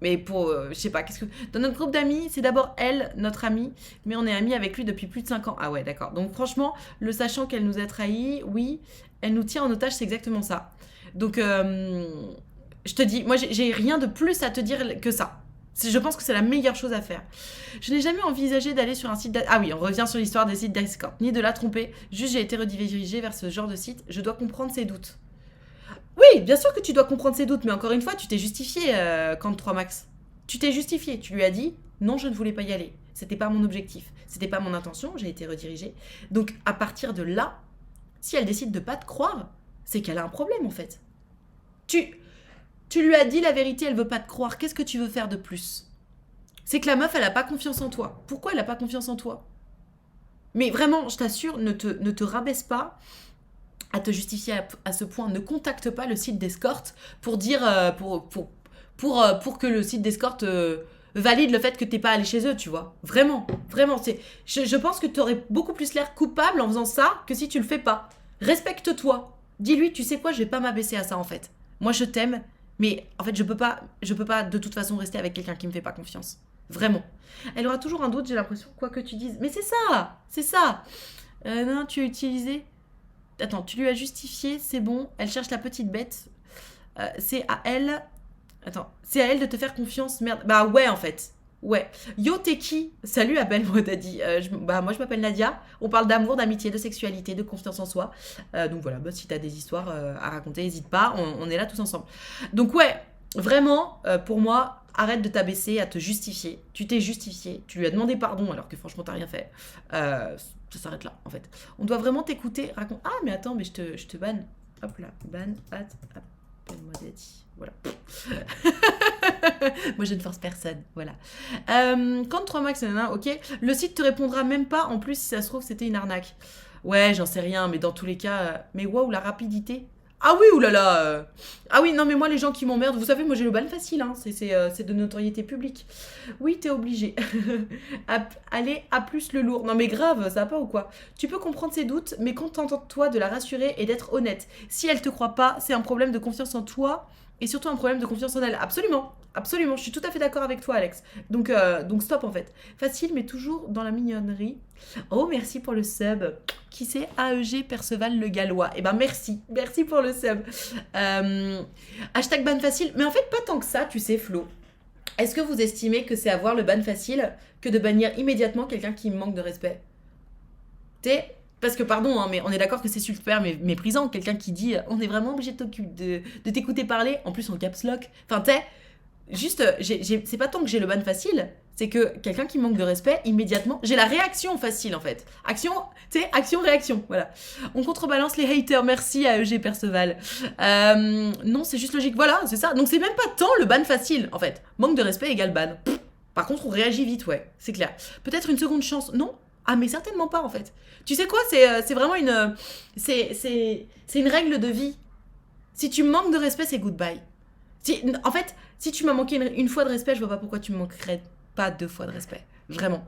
Mais je sais pas, dans notre groupe d'amis, c'est d'abord elle, notre amie, mais on est amis avec lui depuis plus de 5 ans. Ah ouais, d'accord. Donc franchement, le sachant qu'elle nous a trahis, oui, elle nous tient en otage, c'est exactement ça. Donc, je te dis, moi, j'ai rien de plus à te dire que ça. Je pense que c'est la meilleure chose à faire. Je n'ai jamais envisagé d'aller sur un site... Ah oui, on revient sur l'histoire des sites d'escorte, ni de la tromper. Juste, j'ai été redirigée vers ce genre de site. Je dois comprendre ses doutes. Oui, bien sûr que tu dois comprendre ses doutes, mais encore une fois, tu t'es justifié, Camp 3 Max. Tu t'es justifié, tu lui as dit « Non, je ne voulais pas y aller. C'était pas mon objectif. C'était pas mon intention, j'ai été redirigée. » Donc, à partir de là, si elle décide de pas te croire, c'est qu'elle a un problème, en fait. Tu lui as dit la vérité, elle veut pas te croire. Qu'est-ce que tu veux faire de plus ? C'est que la meuf, elle a pas confiance en toi. Pourquoi elle a pas confiance en toi ? Mais vraiment, je t'assure, ne te rabaisse pas à te justifier à ce point. Ne contacte pas le site d'escorte pour dire pour que le site d'escorte valide le fait que t'es pas allé chez eux, tu vois. Vraiment. Je pense que t'aurais beaucoup plus l'air coupable en faisant ça que si tu le fais pas. Respecte-toi. Dis-lui, tu sais quoi, je vais pas m'abaisser à ça en fait. Moi je t'aime, mais en fait je peux pas de toute façon rester avec quelqu'un qui me fait pas confiance. Vraiment. Elle aura toujours un doute, j'ai l'impression, quoi que tu dises. Mais c'est ça. Non, tu as utilisé... Attends, tu lui as justifié, c'est bon. Elle cherche la petite bête. C'est à elle de te faire confiance, merde. Bah ouais, en fait. Ouais. Yo, t'es qui ? Salut, Abel, moi, t'as dit. Moi, je m'appelle Nadia. On parle d'amour, d'amitié, de sexualité, de confiance en soi. Donc voilà, si t'as des histoires à raconter, n'hésite pas. On est là tous ensemble. Donc ouais, vraiment, pour moi, arrête de t'abaisser à te justifier. Tu t'es justifié. Tu lui as demandé pardon alors que franchement, t'as rien fait. Ça s'arrête là, en fait. On doit vraiment t'écouter. Ah, mais attends, mais je te banne. Hop là, ban, hop. moi Daddy. Voilà. Moi, je ne force personne. Voilà. Quand 3 max, ok. Le site te répondra même pas. En plus, si ça se trouve, c'était une arnaque. Ouais, j'en sais rien, mais dans tous les cas. Mais waouh, la rapidité. Ah oui, oulala. Ah oui, non, mais moi, les gens qui m'emmerdent, vous savez, moi, j'ai le ban facile. Hein. C'est de notoriété publique. Oui, t'es obligé. Allez, à plus le lourd. Non, mais grave, ça va pas ou quoi? Tu peux comprendre ses doutes, mais contente-toi de la rassurer et d'être honnête. Si elle te croit pas, c'est un problème de confiance en toi et surtout un problème de confiance en elle. Absolument. Absolument, je suis tout à fait d'accord avec toi, Alex. Donc stop en fait. Facile, mais toujours dans la mignonnerie. Oh, merci pour le sub. Qui c'est? AEG Perceval le Gallois. Eh ben merci, merci pour le sub. Hashtag ban facile, mais en fait pas tant que ça, tu sais, Flo. Est-ce que vous estimez que c'est avoir le ban facile que de bannir immédiatement quelqu'un qui me manque de respect? T'es parce que pardon, hein, mais on est d'accord que c'est super méprisant. Quelqu'un qui dit on est vraiment obligé de t'écouter parler, en plus en caps lock. Enfin, juste, c'est pas tant que j'ai le ban facile, c'est que quelqu'un qui manque de respect, immédiatement, j'ai la réaction facile en fait. Action-réaction, voilà. On contrebalance les haters, merci à EG Perceval. Non, c'est juste logique, voilà, c'est ça. Donc c'est même pas tant le ban facile en fait. Manque de respect égale ban. Par contre, on réagit vite, ouais, c'est clair. Peut-être une seconde chance, non? Ah, mais certainement pas en fait. Tu sais quoi, c'est vraiment une. C'est une règle de vie. Si tu manques de respect, c'est goodbye. En fait, si tu m'as manqué une fois de respect, je vois pas pourquoi tu me manquerais pas 2 fois de respect. Vraiment.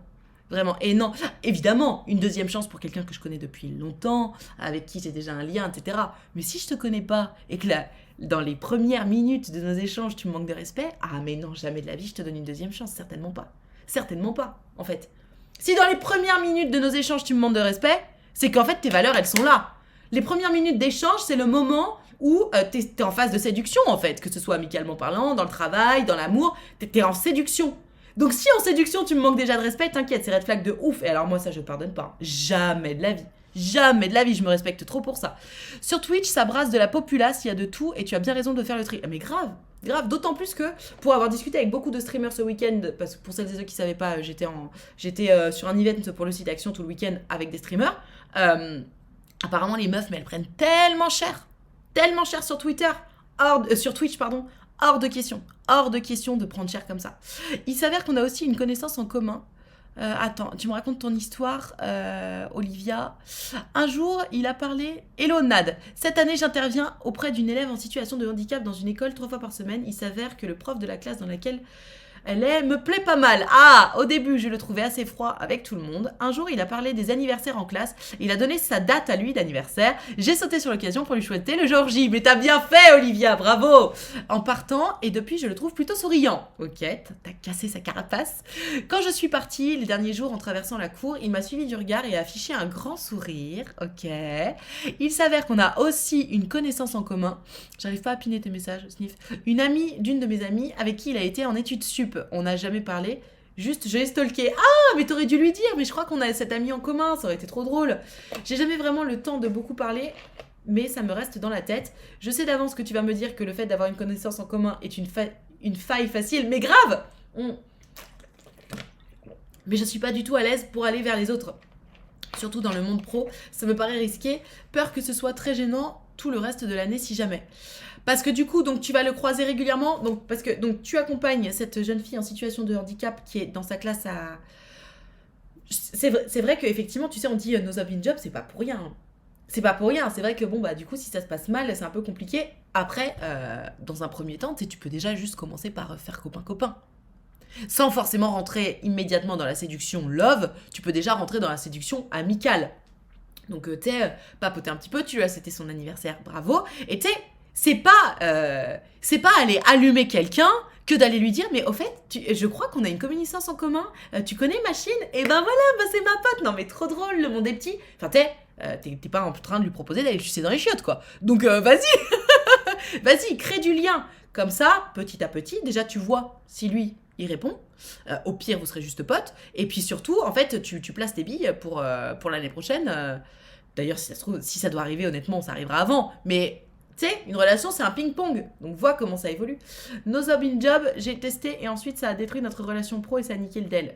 Vraiment. Et non, évidemment, une deuxième chance pour quelqu'un que je connais depuis longtemps, avec qui j'ai déjà un lien, etc. Mais si je te connais pas et que là, dans les premières minutes de nos échanges, tu me manques de respect, ah mais non, jamais de la vie, je te donne une deuxième chance. Certainement pas. Certainement pas, en fait. Si dans les premières minutes de nos échanges, tu me manques de respect, c'est qu'en fait, tes valeurs, elles sont là. Les premières minutes d'échange, c'est le moment où t'es en phase de séduction, en fait. Que ce soit amicalement parlant, dans le travail, dans l'amour, t'es en séduction. Donc si en séduction, tu me manques déjà de respect, t'inquiète, c'est red flag de ouf. Et alors moi, ça, je pardonne pas. Jamais de la vie. Jamais de la vie, je me respecte trop pour ça. Sur Twitch, ça brasse de la populace, il y a de tout, et tu as bien raison de faire le tri. Mais grave, grave, d'autant plus que pour avoir discuté avec beaucoup de streamers ce week-end, parce que pour celles et ceux qui ne savaient pas, j'étais sur un event pour le site Action tout le week-end avec des streamers. Apparemment, les meufs, mais elles prennent tellement cher sur Twitter, sur Twitch, pardon, hors de question de prendre cher comme ça. Il s'avère qu'on a aussi une connaissance en commun. Attends, tu me racontes ton histoire, Olivia. Un jour, il a parlé... Hello Nad, cette année j'interviens auprès d'une élève en situation de handicap dans une école 3 fois par semaine. Il s'avère que le prof de la classe dans laquelle elle me plaît pas mal. Ah, au début, je le trouvais assez froid avec tout le monde. Un jour, il a parlé des anniversaires en classe. Il a donné sa date à lui d'anniversaire. J'ai sauté sur l'occasion pour lui souhaiter le jour J. Mais t'as bien fait, Olivia, bravo! En partant, et depuis, je le trouve plutôt souriant. Ok, t'as cassé sa carapace. Quand je suis partie, les derniers jours, en traversant la cour, il m'a suivi du regard et a affiché un grand sourire. Ok. Il s'avère qu'on a aussi une connaissance en commun. J'arrive pas à piner tes messages, Sniff. Une amie d'une de mes amies avec qui il a été en études sup. On n'a jamais parlé, juste je l'ai stalké. Ah, mais t'aurais dû lui dire, mais je crois qu'on a cet ami en commun, ça aurait été trop drôle. J'ai jamais vraiment le temps de beaucoup parler, mais ça me reste dans la tête. Je sais d'avance que tu vas me dire que le fait d'avoir une connaissance en commun est une faille facile, mais grave. Mais je suis pas du tout à l'aise pour aller vers les autres. Surtout dans le monde pro, ça me paraît risqué. Peur que ce soit très gênant tout le reste de l'année si jamais. Parce que du coup, donc tu vas le croiser régulièrement. Donc tu accompagnes cette jeune fille en situation de handicap qui est dans sa classe à... C'est vrai qu'effectivement, tu sais, on dit nos in job, c'est pas pour rien. C'est pas pour rien. C'est vrai que bon, bah du coup, si ça se passe mal, c'est un peu compliqué. Après, dans un premier temps, tu peux déjà juste commencer par faire copain-copain. Sans forcément rentrer immédiatement dans la séduction love, tu peux déjà rentrer dans la séduction amicale. Donc, papoter un petit peu, c'était son anniversaire, bravo. Et c'est pas aller allumer quelqu'un que d'aller lui dire, mais au fait, je crois qu'on a une connaissance en commun, tu connais Machine? Et ben voilà, c'est ma pote. Non mais trop drôle, le monde est petit. Enfin, t'es pas en train de lui proposer d'aller sucer dans les chiottes, quoi. Donc, vas-y, vas-y, crée du lien. Comme ça, petit à petit, déjà tu vois si lui, il répond. Au pire, vous serez juste potes. Et puis surtout, en fait, tu places tes billes pour l'année prochaine. D'ailleurs, si ça se trouve, si ça doit arriver, honnêtement, ça arrivera avant. Mais, tu sais, une relation, c'est un ping-pong. Donc, vois comment ça évolue. No job in job, j'ai testé et ensuite, ça a détruit notre relation pro et ça a niqué le Dell.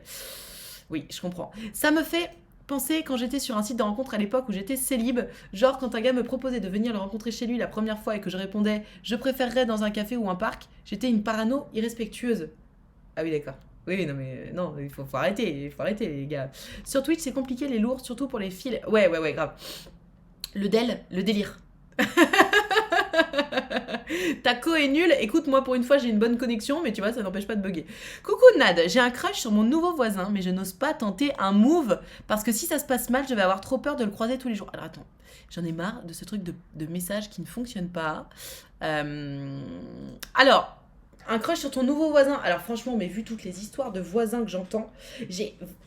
Oui, je comprends. Ça me fait penser quand j'étais sur un site de rencontre à l'époque où j'étais célib, genre quand un gars me proposait de venir le rencontrer chez lui la première fois et que je répondais « je préférerais dans un café ou un parc », j'étais une parano irrespectueuse. Ah oui, d'accord. Oui, non, mais non, faut arrêter, les gars. Sur Twitch, c'est compliqué, les lourds, surtout pour les fils. Ouais, grave. Le délire. Taco est nul. Écoute, moi pour une fois j'ai une bonne connexion, mais tu vois, ça n'empêche pas de bugger. Coucou Nad, j'ai un crush sur mon nouveau voisin, mais je n'ose pas tenter un move parce que si ça se passe mal, je vais avoir trop peur de le croiser tous les jours. Alors attends, j'en ai marre de ce truc de message qui ne fonctionne pas. Alors, un crush sur ton nouveau voisin. Alors franchement, mais vu toutes les histoires de voisins que j'entends,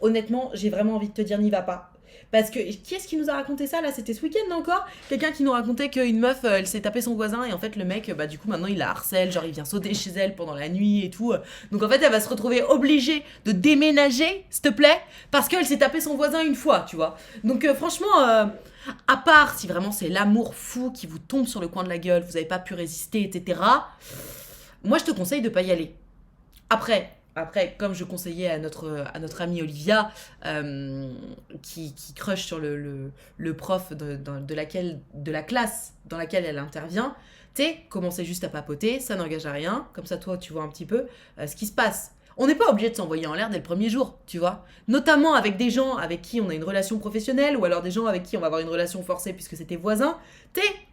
honnêtement, j'ai vraiment envie de te dire n'y va pas. Parce que, qui est-ce qui nous a raconté ça là? C'était ce week-end encore? Quelqu'un qui nous racontait qu'une meuf, elle s'est tapé son voisin et en fait le mec, bah du coup maintenant il la harcèle, genre il vient sauter chez elle pendant la nuit et tout. Donc en fait elle va se retrouver obligée de déménager, s'il te plaît, parce qu'elle s'est tapé son voisin une fois, tu vois. Donc franchement, à part si vraiment c'est l'amour fou qui vous tombe sur le coin de la gueule, vous n'avez pas pu résister, etc. Moi je te conseille de pas y aller. Après, comme je conseillais à notre amie Olivia, qui crush sur le prof de la classe dans laquelle elle intervient, tu sais, commencez juste à papoter, ça n'engage à rien, comme ça toi tu vois un petit peu ce qui se passe. On n'est pas obligé de s'envoyer en l'air dès le premier jour, tu vois. Notamment avec des gens avec qui on a une relation professionnelle ou alors des gens avec qui on va avoir une relation forcée puisque c'est tes voisins.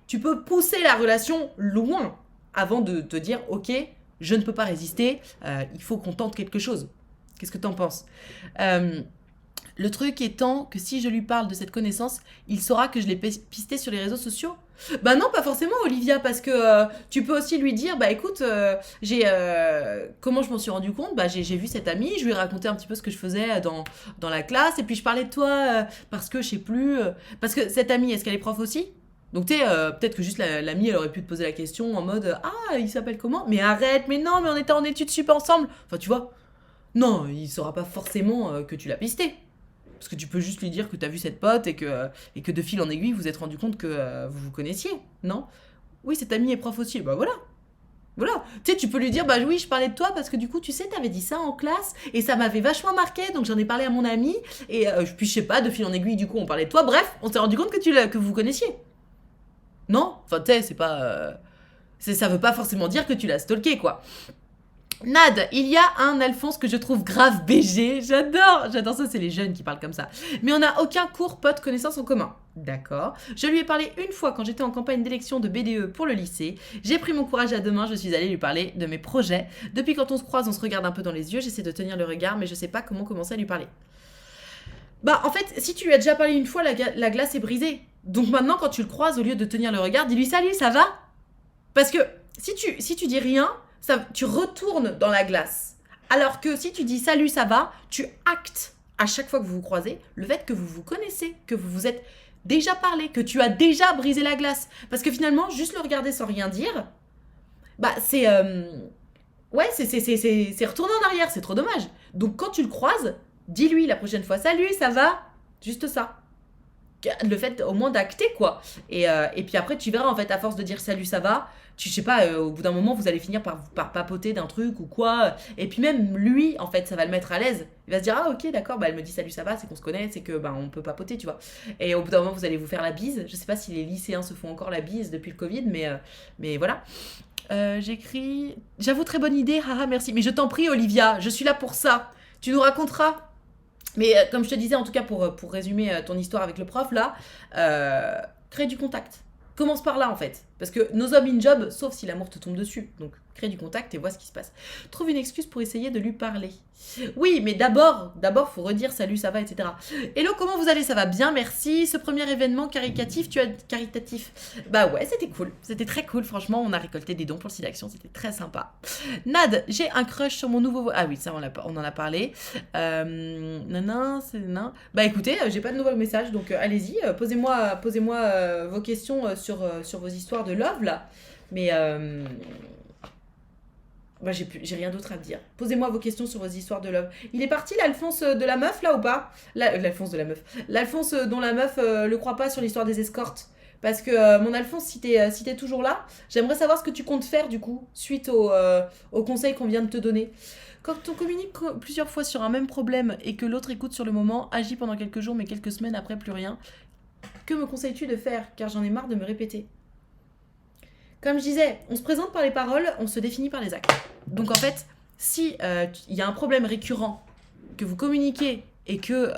Tu peux pousser la relation loin avant de te dire « Ok, je ne peux pas résister, il faut qu'on tente quelque chose. » Qu'est-ce que t'en penses? Le truc étant que si je lui parle de cette connaissance, il saura que je l'ai pisté sur les réseaux sociaux. Bah non, pas forcément Olivia, parce que tu peux aussi lui dire, bah écoute, comment je m'en suis rendu compte? Bah j'ai vu cette amie, je lui ai raconté un petit peu ce que je faisais dans la classe, et puis je parlais de toi parce que je sais plus, parce que cette amie, est-ce qu'elle est prof aussi? Donc tu sais, peut-être que juste l'amie, elle aurait pu te poser la question en mode ah, il s'appelle comment? Mais arrête, mais non, mais on était en études sup ensemble. Enfin, tu vois. Non, il saura pas forcément que tu l'as pisté. Parce que tu peux juste lui dire que t'as vu cette pote et que de fil en aiguille, vous vous êtes rendu compte que vous vous connaissiez, non? Oui, cette amie est prof aussi. Bah voilà. Voilà. Tu sais, tu peux lui dire, bah oui, je parlais de toi parce que du coup, tu sais, t'avais dit ça en classe et ça m'avait vachement marqué, donc j'en ai parlé à mon ami. Et puis, je sais pas, de fil en aiguille, du coup, on parlait de toi. Bref, on s'est rendu compte que vous vous connaissiez. Non? Enfin, tu sais, c'est pas... ça veut pas forcément dire que tu l'as stalké, quoi. Nad, il y a un Alphonse que je trouve grave BG. J'adore ça, c'est les jeunes qui parlent comme ça. Mais on n'a aucun cours pote connaissance en commun. D'accord. Je lui ai parlé une fois quand j'étais en campagne d'élection de BDE pour le lycée. J'ai pris mon courage à deux mains, je suis allée lui parler de mes projets. Depuis quand on se croise, on se regarde un peu dans les yeux, j'essaie de tenir le regard, mais je sais pas comment commencer à lui parler. Bah, en fait, si tu lui as déjà parlé une fois, la glace est brisée. Donc maintenant, quand tu le croises, au lieu de tenir le regard, dis-lui salut, ça va? Parce que si tu dis rien, tu retournes dans la glace. Alors que si tu dis salut, ça va, tu actes à chaque fois que vous vous croisez le fait que vous vous connaissez, que vous vous êtes déjà parlé, que tu as déjà brisé la glace. Parce que finalement, juste le regarder sans rien dire, bah c'est... ouais, c'est retourner en arrière, c'est trop dommage. Donc quand tu le croises, dis-lui la prochaine fois salut, ça va? Juste ça. Le fait au moins d'acter, quoi. Et puis après, tu verras, en fait, à force de dire salut, ça va, je sais pas, au bout d'un moment, vous allez finir par papoter d'un truc ou quoi. Et puis même lui, en fait, ça va le mettre à l'aise. Il va se dire, ah ok, d'accord, bah elle me dit salut, ça va, c'est qu'on se connaît, c'est que bah on peut papoter, tu vois. Et au bout d'un moment, vous allez vous faire la bise. Je sais pas si les lycéens se font encore la bise depuis le Covid, mais voilà. J'écris, j'avoue, très bonne idée, haha, merci. Mais je t'en prie, Olivia, je suis là pour ça. Tu nous raconteras. Mais comme je te disais, en tout cas, pour résumer ton histoire avec le prof, là, crée du contact. Commence par là, en fait. Parce que nos hommes in job, sauf si l'amour te tombe dessus. Donc, crée du contact et vois ce qui se passe. Trouve une excuse pour essayer de lui parler. Oui, mais d'abord, faut redire salut, ça va, etc. Hello, comment vous allez? Ça va bien, merci. Ce premier événement caritatif, bah ouais, c'était cool. C'était très cool, franchement. On a récolté des dons pour le site d'action, c'était très sympa. Nad, j'ai un crush sur mon nouveau... Ah oui, ça, on en a parlé. Nanan, c'est nanan. Bah écoutez, j'ai pas de nouveaux messages, donc allez-y. Posez-moi vos questions sur vos histoires de love, là. Mais... bah, j'ai rien d'autre à dire. Posez-moi vos questions sur vos histoires de love. Il est parti l'Alphonse de la meuf là ou pas? L'Alphonse de la meuf. L'Alphonse dont la meuf le croit pas sur l'histoire des escortes. Parce que mon Alphonse, si t'es toujours là, j'aimerais savoir ce que tu comptes faire du coup, suite au conseil qu'on vient de te donner. Quand on communique plusieurs fois sur un même problème et que l'autre écoute sur le moment, agit pendant quelques jours mais quelques semaines après plus rien, que me conseilles-tu de faire? Car j'en ai marre de me répéter. Comme je disais, on se présente par les paroles, on se définit par les actes. Donc en fait, si il y a un problème récurrent que vous communiquez et que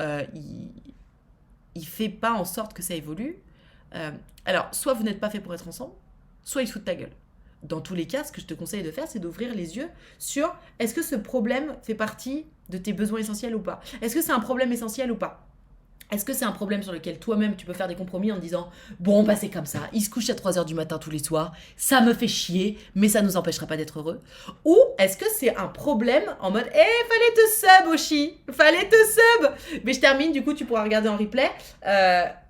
il fait pas en sorte que ça évolue, alors soit vous n'êtes pas fait pour être ensemble, soit il se fout de ta gueule. Dans tous les cas, ce que je te conseille de faire, c'est d'ouvrir les yeux sur est-ce que ce problème fait partie de tes besoins essentiels ou pas? Est-ce que c'est un problème essentiel ou pas? Est-ce que c'est un problème sur lequel toi-même tu peux faire des compromis en te disant bon bah c'est comme ça, il se couche à 3h du matin tous les soirs, ça me fait chier, mais ça nous empêchera pas d'être heureux? Ou est-ce que c'est un problème en mode fallait te sub Oshi, fallait te sub? Mais je termine, du coup tu pourras regarder en replay.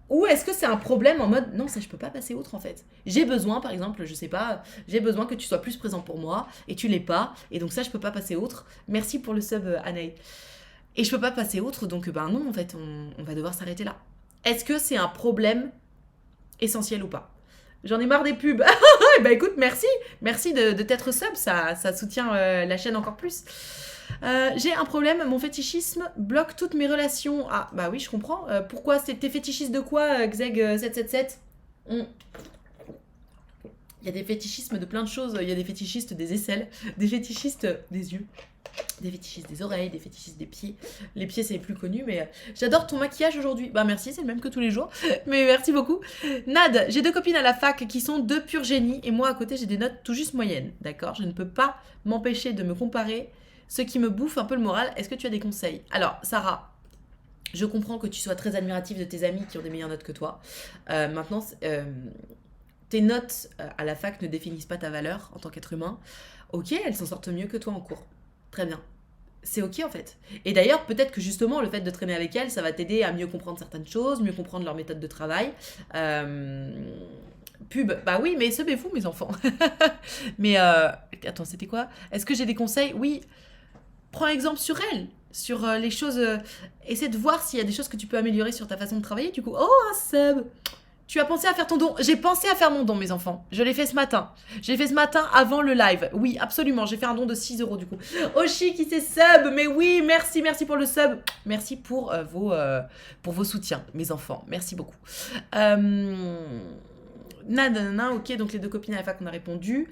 Ou est-ce que c'est un problème en mode non, ça je peux pas passer outre en fait. J'ai besoin par exemple, je sais pas, j'ai besoin que tu sois plus présent pour moi et tu l'es pas, et donc ça je peux pas passer outre. Merci pour le sub Anaï. Et je peux pas passer outre, donc ben non, en fait, on va devoir s'arrêter là. Est-ce que c'est un problème essentiel ou pas? J'en ai marre des pubs. Bah écoute, merci de t'être sub, ça soutient la chaîne encore plus. J'ai un problème, mon fétichisme bloque toutes mes relations. Ah bah oui, je comprends. Pourquoi? T'es fétichiste de quoi, Xeg777? Il y a des fétichismes de plein de choses. Il y a des fétichistes des aisselles, des fétichistes des yeux, des fétichistes des oreilles, des fétichistes des pieds. Les pieds, c'est les plus connus, mais j'adore ton maquillage aujourd'hui. Bah merci, c'est le même que tous les jours, mais merci beaucoup. Nad, j'ai 2 copines à la fac qui sont 2 purs génies, et moi à côté, j'ai des notes tout juste moyennes, d'accord? Je ne peux pas m'empêcher de me comparer, ce qui me bouffe un peu le moral. Est-ce que tu as des conseils? Alors, Sarah, je comprends que tu sois très admirative de tes amis qui ont des meilleures notes que toi. Maintenant, tes notes à la fac ne définissent pas ta valeur en tant qu'être humain. Ok, elles s'en sortent mieux que toi en cours. Très bien. C'est ok en fait. Et d'ailleurs, peut-être que justement, le fait de traîner avec elles, ça va t'aider à mieux comprendre certaines choses, mieux comprendre leur méthode de travail. Pub, bah oui, mais semez-vous mes enfants. Mais attends, c'était quoi? Est-ce que j'ai des conseils? Oui, prends exemple sur elles, sur les choses. Essaie de voir s'il y a des choses que tu peux améliorer sur ta façon de travailler. Du coup, oh, un sub! Tu as pensé à faire ton don? J'ai pensé à faire mon don, mes enfants. Je l'ai fait ce matin. Je l'ai fait ce matin avant le live. Oui, absolument. J'ai fait un don de 6 € du coup. Oshi qui s'est sub. Mais oui, merci pour le sub. Merci pour vos soutiens, mes enfants. Merci beaucoup. Nanana, ok, donc les 2 copines à la fac, on a répondu.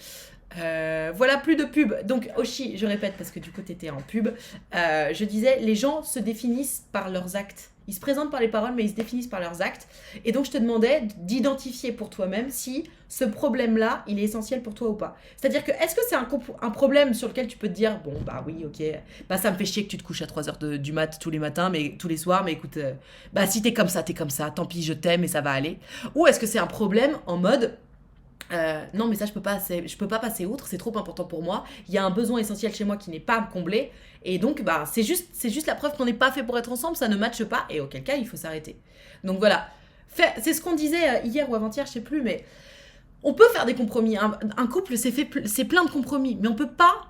Voilà, plus de pub. Donc, Oshi, je répète parce que du coup, t'étais en pub. Je disais, les gens se définissent par leurs actes. Ils se présentent par les paroles, mais ils se définissent par leurs actes. Et donc, je te demandais d'identifier pour toi-même si ce problème-là, il est essentiel pour toi ou pas. C'est-à-dire que, est-ce que c'est un problème sur lequel tu peux te dire, bon, bah oui, ok, bah ça me fait chier que tu te couches à 3h du mat tous les matins, mais tous les soirs, mais écoute, bah si t'es comme ça, tant pis, je t'aime et ça va aller. Ou est-ce que c'est un problème en mode, non mais ça je peux pas passer outre, c'est trop important pour moi, il y a un besoin essentiel chez moi qui n'est pas comblé, et donc bah c'est juste la preuve qu'on n'est pas fait pour être ensemble, ça ne matche pas, et auquel cas il faut s'arrêter. Donc voilà, c'est ce qu'on disait hier ou avant-hier, je sais plus, mais on peut faire des compromis, un couple c'est plein de compromis, mais on peut pas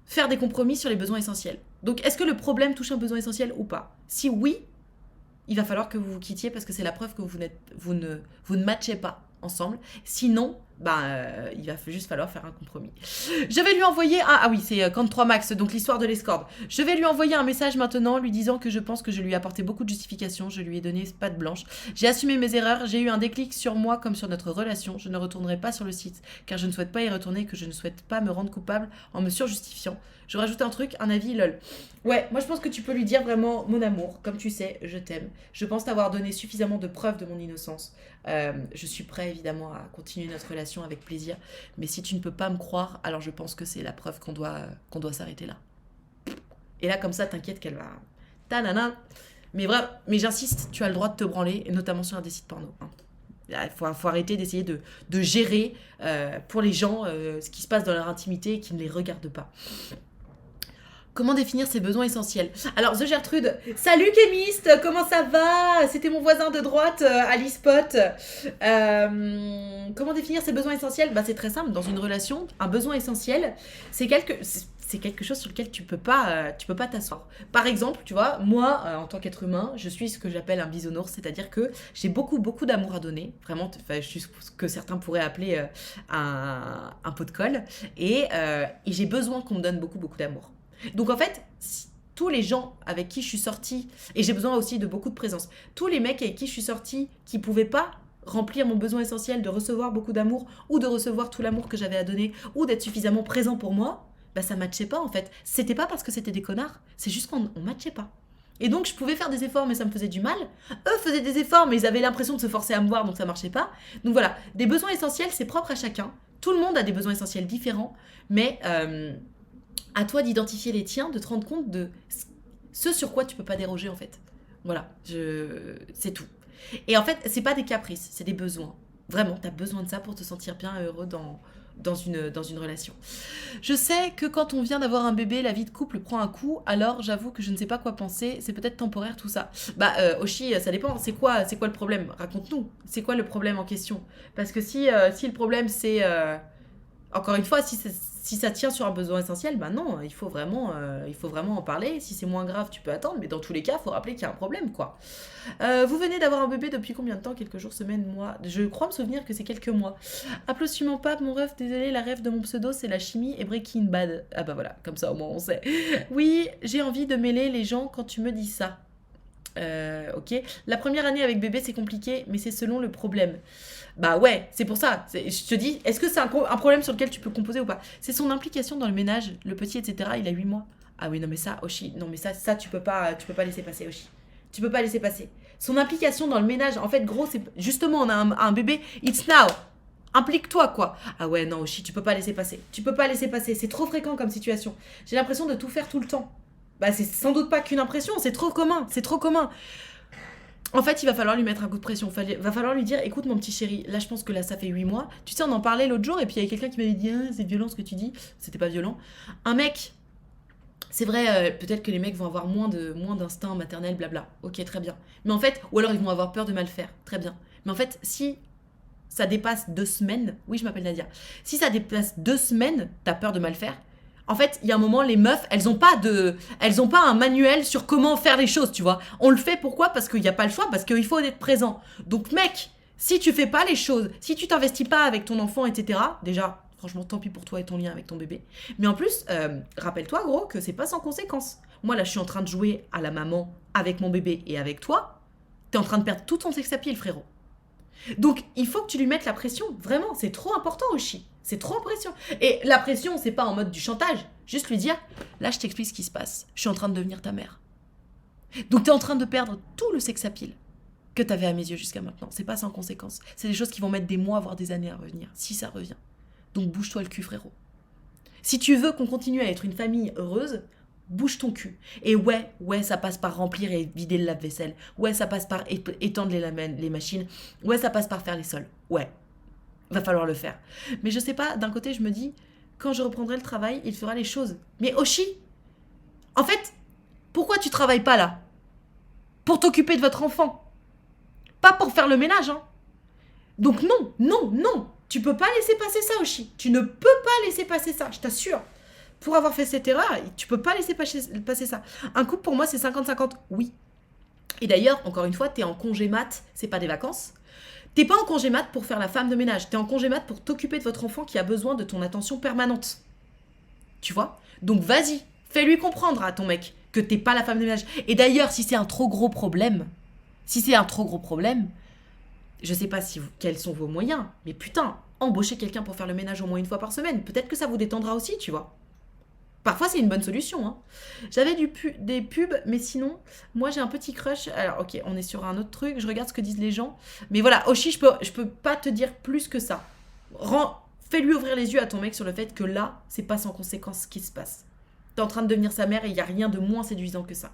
faire des compromis sur les besoins essentiels. Donc est-ce que le problème touche un besoin essentiel ou pas? Si oui, il va falloir que vous vous quittiez parce que c'est la preuve que vous ne matchez pas ensemble. Sinon, il va juste falloir faire un compromis. Je vais lui envoyer ah oui, c'est Camp 3 Max, donc l'histoire de l'escorte. Je vais lui envoyer un message maintenant lui disant que je pense que je lui ai apporté beaucoup de justifications, je lui ai donné patte blanche. J'ai assumé mes erreurs, j'ai eu un déclic sur moi comme sur notre relation. Je ne retournerai pas sur le site car je ne souhaite pas y retourner, que je ne souhaite pas me rendre coupable en me surjustifiant. Je rajoute un truc, un avis, lol. Ouais, moi je pense que tu peux lui dire vraiment mon amour, comme tu sais, je t'aime. Je pense t'avoir donné suffisamment de preuves de mon innocence. Je suis prêt évidemment à continuer notre relation avec plaisir, mais si tu ne peux pas me croire, alors je pense que c'est la preuve qu'on doit s'arrêter là. Et là comme ça, t'inquiète qu'elle va... Tanana. Mais j'insiste, tu as le droit de te branler, et notamment sur un des sites porno. Hein. Il faut arrêter d'essayer de gérer pour les gens ce qui se passe dans leur intimité et qui ne les regarde pas. Comment définir ses besoins essentiels? Alors, The Gertrude, salut Kémiste, comment ça va? C'était mon voisin de droite, Alice Pot. Comment définir ses besoins essentiels? Bah, c'est très simple, dans une relation, un besoin essentiel, c'est quelque chose sur lequel tu peux pas t'asseoir. Par exemple, tu vois, moi, en tant qu'être humain, je suis ce que j'appelle un bisounours, c'est-à-dire que j'ai beaucoup, beaucoup d'amour à donner. Vraiment, je suis ce que certains pourraient appeler un pot de colle. Et j'ai besoin qu'on me donne beaucoup, beaucoup d'amour. Donc en fait, tous les gens avec qui je suis sortie, et j'ai besoin aussi de beaucoup de présence, tous les mecs avec qui je suis sortie qui pouvaient pas remplir mon besoin essentiel de recevoir beaucoup d'amour ou de recevoir tout l'amour que j'avais à donner ou d'être suffisamment présent pour moi, bah ça matchait pas en fait. C'était pas parce que c'était des connards, c'est juste qu'on matchait pas. Et donc je pouvais faire des efforts mais ça me faisait du mal. Eux faisaient des efforts mais ils avaient l'impression de se forcer à me voir donc ça marchait pas. Donc voilà, des besoins essentiels c'est propre à chacun. Tout le monde a des besoins essentiels différents, mais à toi d'identifier les tiens, de te rendre compte de ce sur quoi tu peux pas déroger en fait. Voilà, c'est tout. Et en fait, c'est pas des caprices, c'est des besoins. Vraiment, tu as besoin de ça pour te sentir bien heureux dans une relation. Je sais que quand on vient d'avoir un bébé, la vie de couple prend un coup, alors j'avoue que je ne sais pas quoi penser, c'est peut-être temporaire tout ça. Bah, Oshi, ça dépend, c'est quoi le problème? Raconte-nous, c'est quoi le problème en question? Parce que si le problème c'est... encore une fois, si ça tient sur un besoin essentiel, bah non, il faut vraiment en parler. Si c'est moins grave, tu peux attendre, mais dans tous les cas, il faut rappeler qu'il y a un problème, quoi. Vous venez d'avoir un bébé depuis combien de temps? Quelques jours, semaines, mois? Je crois me souvenir que c'est quelques mois. Applaudissements pas, mon ref, désolé, la ref de mon pseudo, c'est la chimie et Breaking Bad. Ah bah voilà, comme ça au moins on sait. Oui, j'ai envie de mêler les gens quand tu me dis ça. Ok. La première année avec bébé, c'est compliqué, mais c'est selon le problème. Bah ouais, c'est pour ça. Je te dis, est-ce que c'est un problème sur lequel tu peux composer ou pas? C'est son implication dans le ménage, le petit, etc. Il a 8 mois. Ah oui, non mais ça, Oshi, non mais ça tu peux pas laisser passer, Oshi. Tu peux pas laisser passer. Son implication dans le ménage, en fait, gros, c'est justement, on a un bébé, it's now. Implique-toi, quoi. Ah ouais, non, Oshi, tu peux pas laisser passer. Tu peux pas laisser passer. C'est trop fréquent comme situation. J'ai l'impression de tout faire tout le temps. Bah, c'est sans doute pas qu'une impression, c'est trop commun, c'est trop commun. En fait, il va falloir lui mettre un coup de pression. Va falloir lui dire, écoute mon petit chéri, là je pense que là ça fait 8 mois. Tu sais, on en parlait l'autre jour et puis il y avait quelqu'un qui m'avait dit, ah, c'est violent ce que tu dis. C'était pas violent. Un mec, c'est vrai, peut-être que les mecs vont avoir moins d'instinct maternel, blabla. Ok, très bien. Mais en fait, ou alors ils vont avoir peur de mal faire. Très bien. Mais en fait, si ça dépasse 2 semaines, oui, je m'appelle Nadia. Si ça dépasse 2 semaines, t'as peur de mal faire. En fait, il y a un moment, les meufs, elles ont pas un manuel sur comment faire les choses, tu vois. On le fait pourquoi? Parce qu'il n'y a pas le choix, parce qu'il faut être présent. Donc, mec, si tu fais pas les choses, si tu t'investis pas avec ton enfant, etc., déjà, franchement, tant pis pour toi et ton lien avec ton bébé. Mais en plus, rappelle-toi, gros, que c'est pas sans conséquence. Moi, là, je suis en train de jouer à la maman avec mon bébé et avec toi. T'es en train de perdre tout ton sex appeal, frérot. Donc, il faut que tu lui mettes la pression. Vraiment, c'est trop important, Oshi. C'est trop en pression. Et la pression, c'est pas en mode du chantage. Juste lui dire, là, je t'explique ce qui se passe. Je suis en train de devenir ta mère. Donc, t'es en train de perdre tout le sex appeal que t'avais à mes yeux jusqu'à maintenant. C'est pas sans conséquence. C'est des choses qui vont mettre des mois, voire des années à revenir, si ça revient. Donc, bouge-toi le cul, frérot. Si tu veux qu'on continue à être une famille heureuse, bouge ton cul. Et ouais, ça passe par remplir et vider le lave-vaisselle. Ouais, ça passe par étendre les machines. Ouais, ça passe par faire les sols. Ouais, va falloir le faire. Mais je sais pas, d'un côté, je me dis, quand je reprendrai le travail, il fera les choses. Mais Oshi, en fait, pourquoi tu travailles pas là? Pour t'occuper de votre enfant. Pas pour faire le ménage, hein. Donc non. Tu peux pas laisser passer ça, Oshi. Tu ne peux pas laisser passer ça, je t'assure. Pour avoir fait cette erreur, tu peux pas laisser passer ça. Un couple, pour moi, c'est 50-50, oui. Et d'ailleurs, encore une fois, t'es en congé mat, c'est pas des vacances. T'es pas en congé mat pour faire la femme de ménage. T'es en congé mat pour t'occuper de votre enfant qui a besoin de ton attention permanente. Tu vois? Donc vas-y, fais-lui comprendre à ton mec que t'es pas la femme de ménage. Et d'ailleurs, si c'est un trop gros problème, je sais pas quels sont vos moyens, mais putain, embauchez quelqu'un pour faire le ménage au moins une fois par semaine. Peut-être que ça vous détendra aussi, tu vois. Parfois, c'est une bonne solution. Hein. J'avais des pubs, mais sinon, moi, j'ai un petit crush. Alors, ok, on est sur un autre truc. Je regarde ce que disent les gens. Mais voilà, Oshi, je peux pas te dire plus que ça. Fais-lui ouvrir les yeux à ton mec sur le fait que là, c'est pas sans conséquence ce qui se passe. T'es en train de devenir sa mère et il n'y a rien de moins séduisant que ça.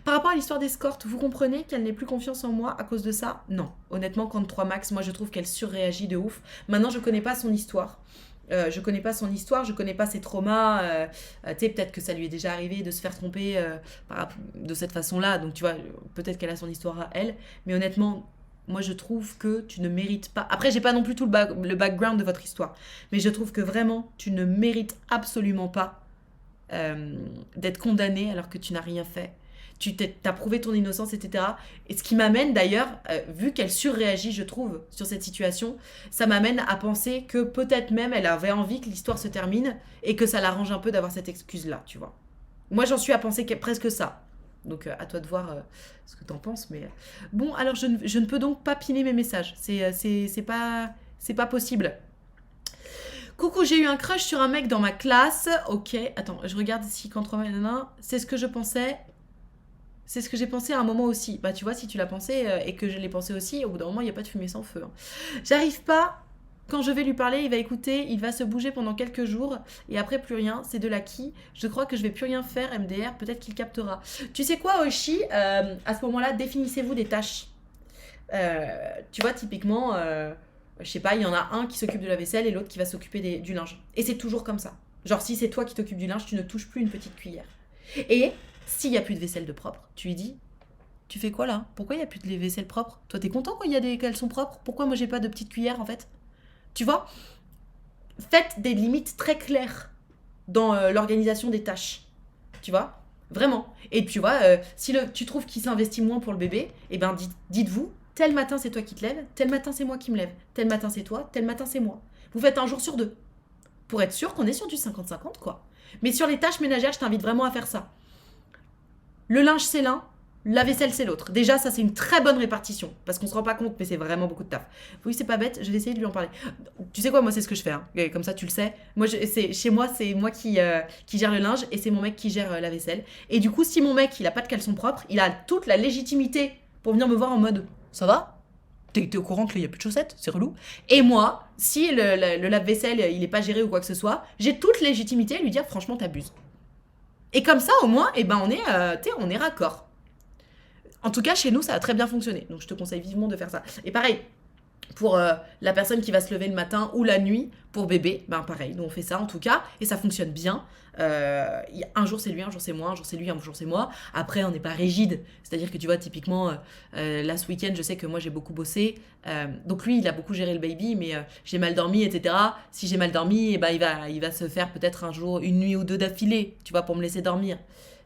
Par rapport à l'histoire d'escorte, vous comprenez qu'elle n'ait plus confiance en moi à cause de ça? Non. Honnêtement, quand 3 max, moi, je trouve qu'elle surréagit de ouf. Maintenant, je connais pas son histoire. Je connais pas son histoire, je connais pas ses traumas. Tu sais, peut-être que ça lui est déjà arrivé de se faire tromper de cette façon-là. Donc, tu vois, peut-être qu'elle a son histoire à elle. Mais honnêtement, moi, je trouve que tu ne mérites pas. Après, j'ai pas non plus tout le background de votre histoire. Mais je trouve que vraiment, tu ne mérites absolument pas d'être condamné alors que tu n'as rien fait. Tu t'as prouvé ton innocence, etc. Et ce qui m'amène d'ailleurs, vu qu'elle surréagit, je trouve, sur cette situation, ça m'amène à penser que peut-être même elle avait envie que l'histoire se termine et que ça l'arrange un peu d'avoir cette excuse-là, tu vois. Moi, j'en suis à penser presque ça. Donc, à toi de voir ce que t'en penses. Mais bon, alors je ne peux donc pas piner mes messages. C'est pas possible. Coucou, j'ai eu un crush sur un mec dans ma classe. Ok, attends, je regarde si quand c'est ce que je pensais. C'est ce que j'ai pensé à un moment aussi. Bah tu vois, si tu l'as pensé et que je l'ai pensé aussi, au bout d'un moment, il n'y a pas de fumée sans feu. Hein. J'arrive pas, quand je vais lui parler, il va écouter, il va se bouger pendant quelques jours et après plus rien, c'est de l'acquis. Je crois que je vais plus rien faire, MDR, peut-être qu'il captera. Tu sais quoi, Oshi, à ce moment-là, définissez-vous des tâches. Tu vois, typiquement, je sais pas, il y en a un qui s'occupe de la vaisselle et l'autre qui va s'occuper du linge. Et c'est toujours comme ça. Genre, si c'est toi qui t'occupes du linge, tu ne touches plus une petite cuillère. Et s'il n'y a plus de vaisselle de propre, tu lui dis, tu fais quoi là? Pourquoi il n'y a plus de vaisselle propre? Toi, t'es content quand il y a des caleçons propres? Pourquoi moi j'ai pas de petite cuillère en fait? Tu vois? Faites des limites très claires dans l'organisation des tâches. Tu vois? Vraiment. Et tu vois, si tu trouves qu'il s'investit moins pour le bébé, eh ben dites-vous, tel matin c'est toi qui te lèves, tel matin c'est moi qui me lève, tel matin c'est toi, tel matin c'est moi. Vous faites un jour sur deux. Pour être sûr qu'on est sur du 50-50 quoi. Mais sur les tâches ménagères, je t'invite vraiment à faire ça. Le linge, c'est l'un, la vaisselle, c'est l'autre. Déjà, ça, c'est une très bonne répartition. Parce qu'on se rend pas compte, mais c'est vraiment beaucoup de taf. Oui, c'est pas bête, je vais essayer de lui en parler. Tu sais quoi, moi, c'est ce que je fais. Hein. Comme ça, tu le sais. Moi, chez moi, c'est moi qui gère le linge et c'est mon mec qui gère la vaisselle. Et du coup, si mon mec, il a pas de caleçon propre, il a toute la légitimité pour venir me voir en mode « Ça va ? T'es au courant qu'il n'y a plus de chaussettes ? C'est relou ?» Et moi, si le lave-vaisselle, il est pas géré ou quoi que ce soit, j'ai toute légitimité à lui dire « Franchement, t'abuses. » Et comme ça, au moins, eh ben, on est raccord. En tout cas, chez nous, ça a très bien fonctionné. Donc, je te conseille vivement de faire ça. Et pareil, pour la personne qui va se lever le matin ou la nuit, pour bébé, ben pareil, nous on fait ça en tout cas, et ça fonctionne bien. Un jour c'est lui, un jour c'est moi, un jour c'est lui, un jour c'est moi. Après, on n'est pas rigide. C'est-à-dire que tu vois, typiquement, là ce week-end, je sais que moi j'ai beaucoup bossé. Donc lui, il a beaucoup géré le baby, mais j'ai mal dormi, etc. Si j'ai mal dormi, eh ben, il va se faire peut-être un jour, une nuit ou deux d'affilée, tu vois, pour me laisser dormir.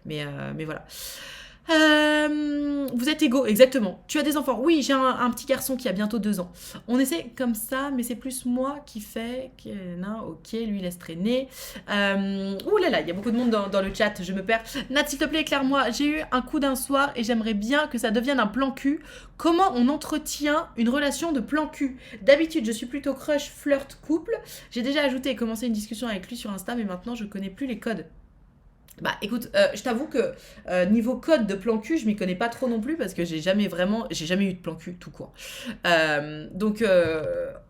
Mais voilà. Vous êtes égaux, exactement. Tu as des enfants. Oui, j'ai un petit garçon qui a bientôt 2 ans. On essaie comme ça, mais c'est plus moi qui fais. Non, ok, lui laisse traîner. Ouh là là, il y a beaucoup de monde dans le chat, je me perds. Nat, s'il te plaît, éclaire-moi. J'ai eu un coup d'un soir et j'aimerais bien que ça devienne un plan cul. Comment on entretient une relation de plan cul? D'habitude, je suis plutôt crush, flirt, couple. J'ai déjà ajouté et commencé une discussion avec lui sur Insta, mais maintenant je connais plus les codes. Bah écoute, je t'avoue que niveau code de plan cul, je m'y connais pas trop non plus parce que j'ai jamais eu de plan cul tout court. Donc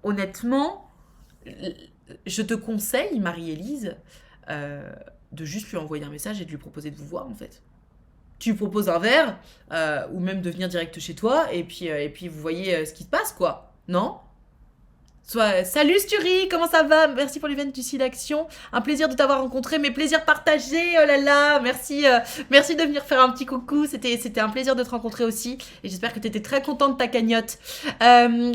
honnêtement, je te conseille, Marie-Élise, de juste lui envoyer un message et de lui proposer de vous voir en fait. Tu lui proposes un verre ou même de venir direct chez toi et puis vous voyez ce qui se passe quoi, non? Salut Sturi, comment ça va? Merci pour l'event du Sidaction. Un plaisir de t'avoir rencontré, mes plaisirs partagés. Oh là là, merci de venir faire un petit coucou. C'était un plaisir de te rencontrer aussi. Et j'espère que tu étais très contente de ta cagnotte.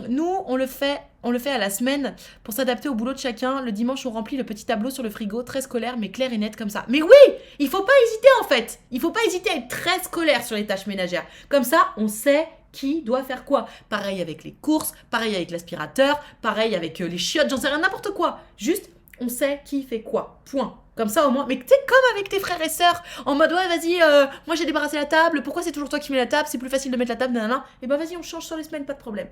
Nous, on le fait à la semaine pour s'adapter au boulot de chacun. Le dimanche, on remplit le petit tableau sur le frigo, très scolaire, mais clair et net comme ça. Mais oui, il faut pas hésiter en fait. Il faut pas hésiter à être très scolaire sur les tâches ménagères. Comme ça, on sait qui doit faire quoi. Pareil avec les courses, pareil avec l'aspirateur, pareil avec les chiottes, j'en sais rien, n'importe quoi. Juste, on sait qui fait quoi. Point. Comme ça au moins. Mais tu sais, comme avec tes frères et sœurs, en mode ouais, vas-y, moi j'ai débarrassé la table, pourquoi c'est toujours toi qui mets la table, c'est plus facile de mettre la table, nanana. Et ben vas-y, on change sur les semaines, pas de problème.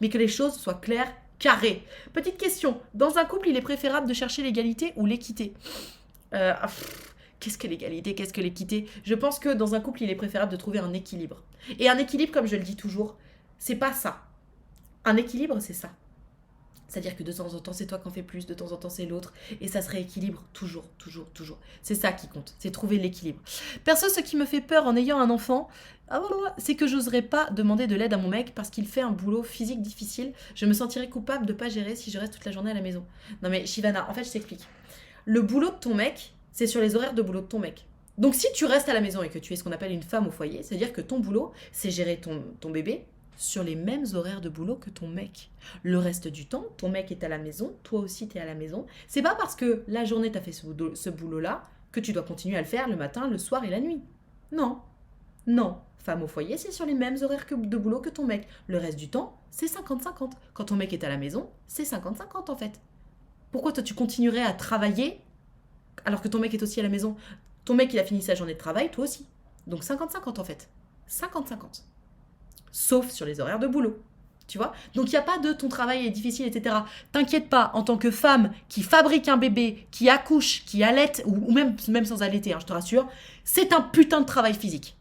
Mais que les choses soient claires, carrées. Petite question, dans un couple, il est préférable de chercher l'égalité ou l'équité? Qu'est-ce que l'égalité? Qu'est-ce que l'équité? Je pense que dans un couple, il est préférable de trouver un équilibre. Et un équilibre, comme je le dis toujours, c'est pas ça. Un équilibre, c'est ça. C'est-à-dire que de temps en temps, c'est toi qui en fais plus, de temps en temps, c'est l'autre. Et ça se rééquilibre toujours, toujours, toujours. C'est ça qui compte, c'est trouver l'équilibre. Perso, ce qui me fait peur en ayant un enfant, C'est que j'oserais pas demander de l'aide à mon mec parce qu'il fait un boulot physique difficile. Je me sentirais coupable de pas gérer si je reste toute la journée à la maison. Non mais Shivana, en fait je t'explique. Le boulot de ton mec, c'est sur les horaires de boulot de ton mec. Donc si tu restes à la maison et que tu es ce qu'on appelle une femme au foyer, c'est-à-dire que ton boulot, c'est gérer ton bébé sur les mêmes horaires de boulot que ton mec. Le reste du temps, ton mec est à la maison, toi aussi t'es à la maison. C'est pas parce que la journée t'as fait ce boulot-là que tu dois continuer à le faire le matin, le soir et la nuit. Non, non. Femme au foyer, c'est sur les mêmes horaires de boulot que ton mec. Le reste du temps, c'est 50-50. Quand ton mec est à la maison, c'est 50-50 en fait. Pourquoi toi tu continuerais à travailler alors que ton mec est aussi à la maison? Ton mec il a fini sa journée de travail, toi aussi. Donc 50-50 en fait. 50-50. Sauf sur les horaires de boulot. Tu vois? Donc il n'y a pas de ton travail est difficile, etc. T'inquiète pas, en tant que femme qui fabrique un bébé, qui accouche, qui allaite, ou même sans allaiter, hein, je te rassure, c'est un putain de travail physique.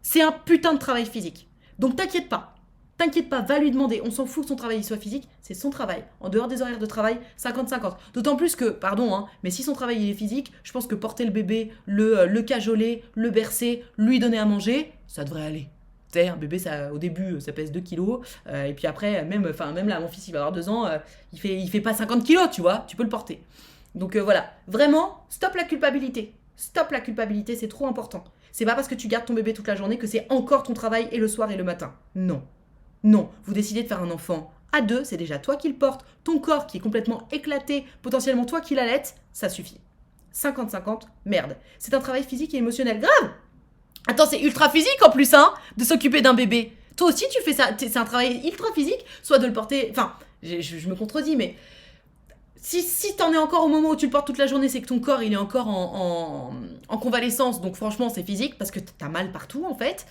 C'est un putain de travail physique. Donc t'inquiète pas. T'inquiète pas, va lui demander. On s'en fout que son travail il soit physique, c'est son travail. En dehors des horaires de travail, 50-50. D'autant plus que, pardon, hein, mais si son travail il est physique, je pense que porter le bébé, le cajoler, le bercer, lui donner à manger, ça devrait aller. Tu sais, un bébé, ça, au début, ça pèse 2 kilos. Et puis après, même là, mon fils, il va avoir 2 ans, il fait pas 50 kilos, tu vois, tu peux le porter. Donc voilà, vraiment, stop la culpabilité. Stop la culpabilité, c'est trop important. C'est pas parce que tu gardes ton bébé toute la journée que c'est encore ton travail et le soir et le matin. Non. Non, vous décidez de faire un enfant à deux, c'est déjà toi qui le portes, ton corps qui est complètement éclaté, potentiellement toi qui l'allaites, ça suffit. 50-50, merde. C'est un travail physique et émotionnel grave. Attends, c'est ultra physique en plus, hein, de s'occuper d'un bébé. Toi aussi tu fais ça, c'est un travail ultra physique, soit de le porter, enfin, je me contredis, mais si t'en es encore au moment où tu le portes toute la journée, c'est que ton corps il est encore en convalescence, donc franchement c'est physique parce que t'as mal partout en fait.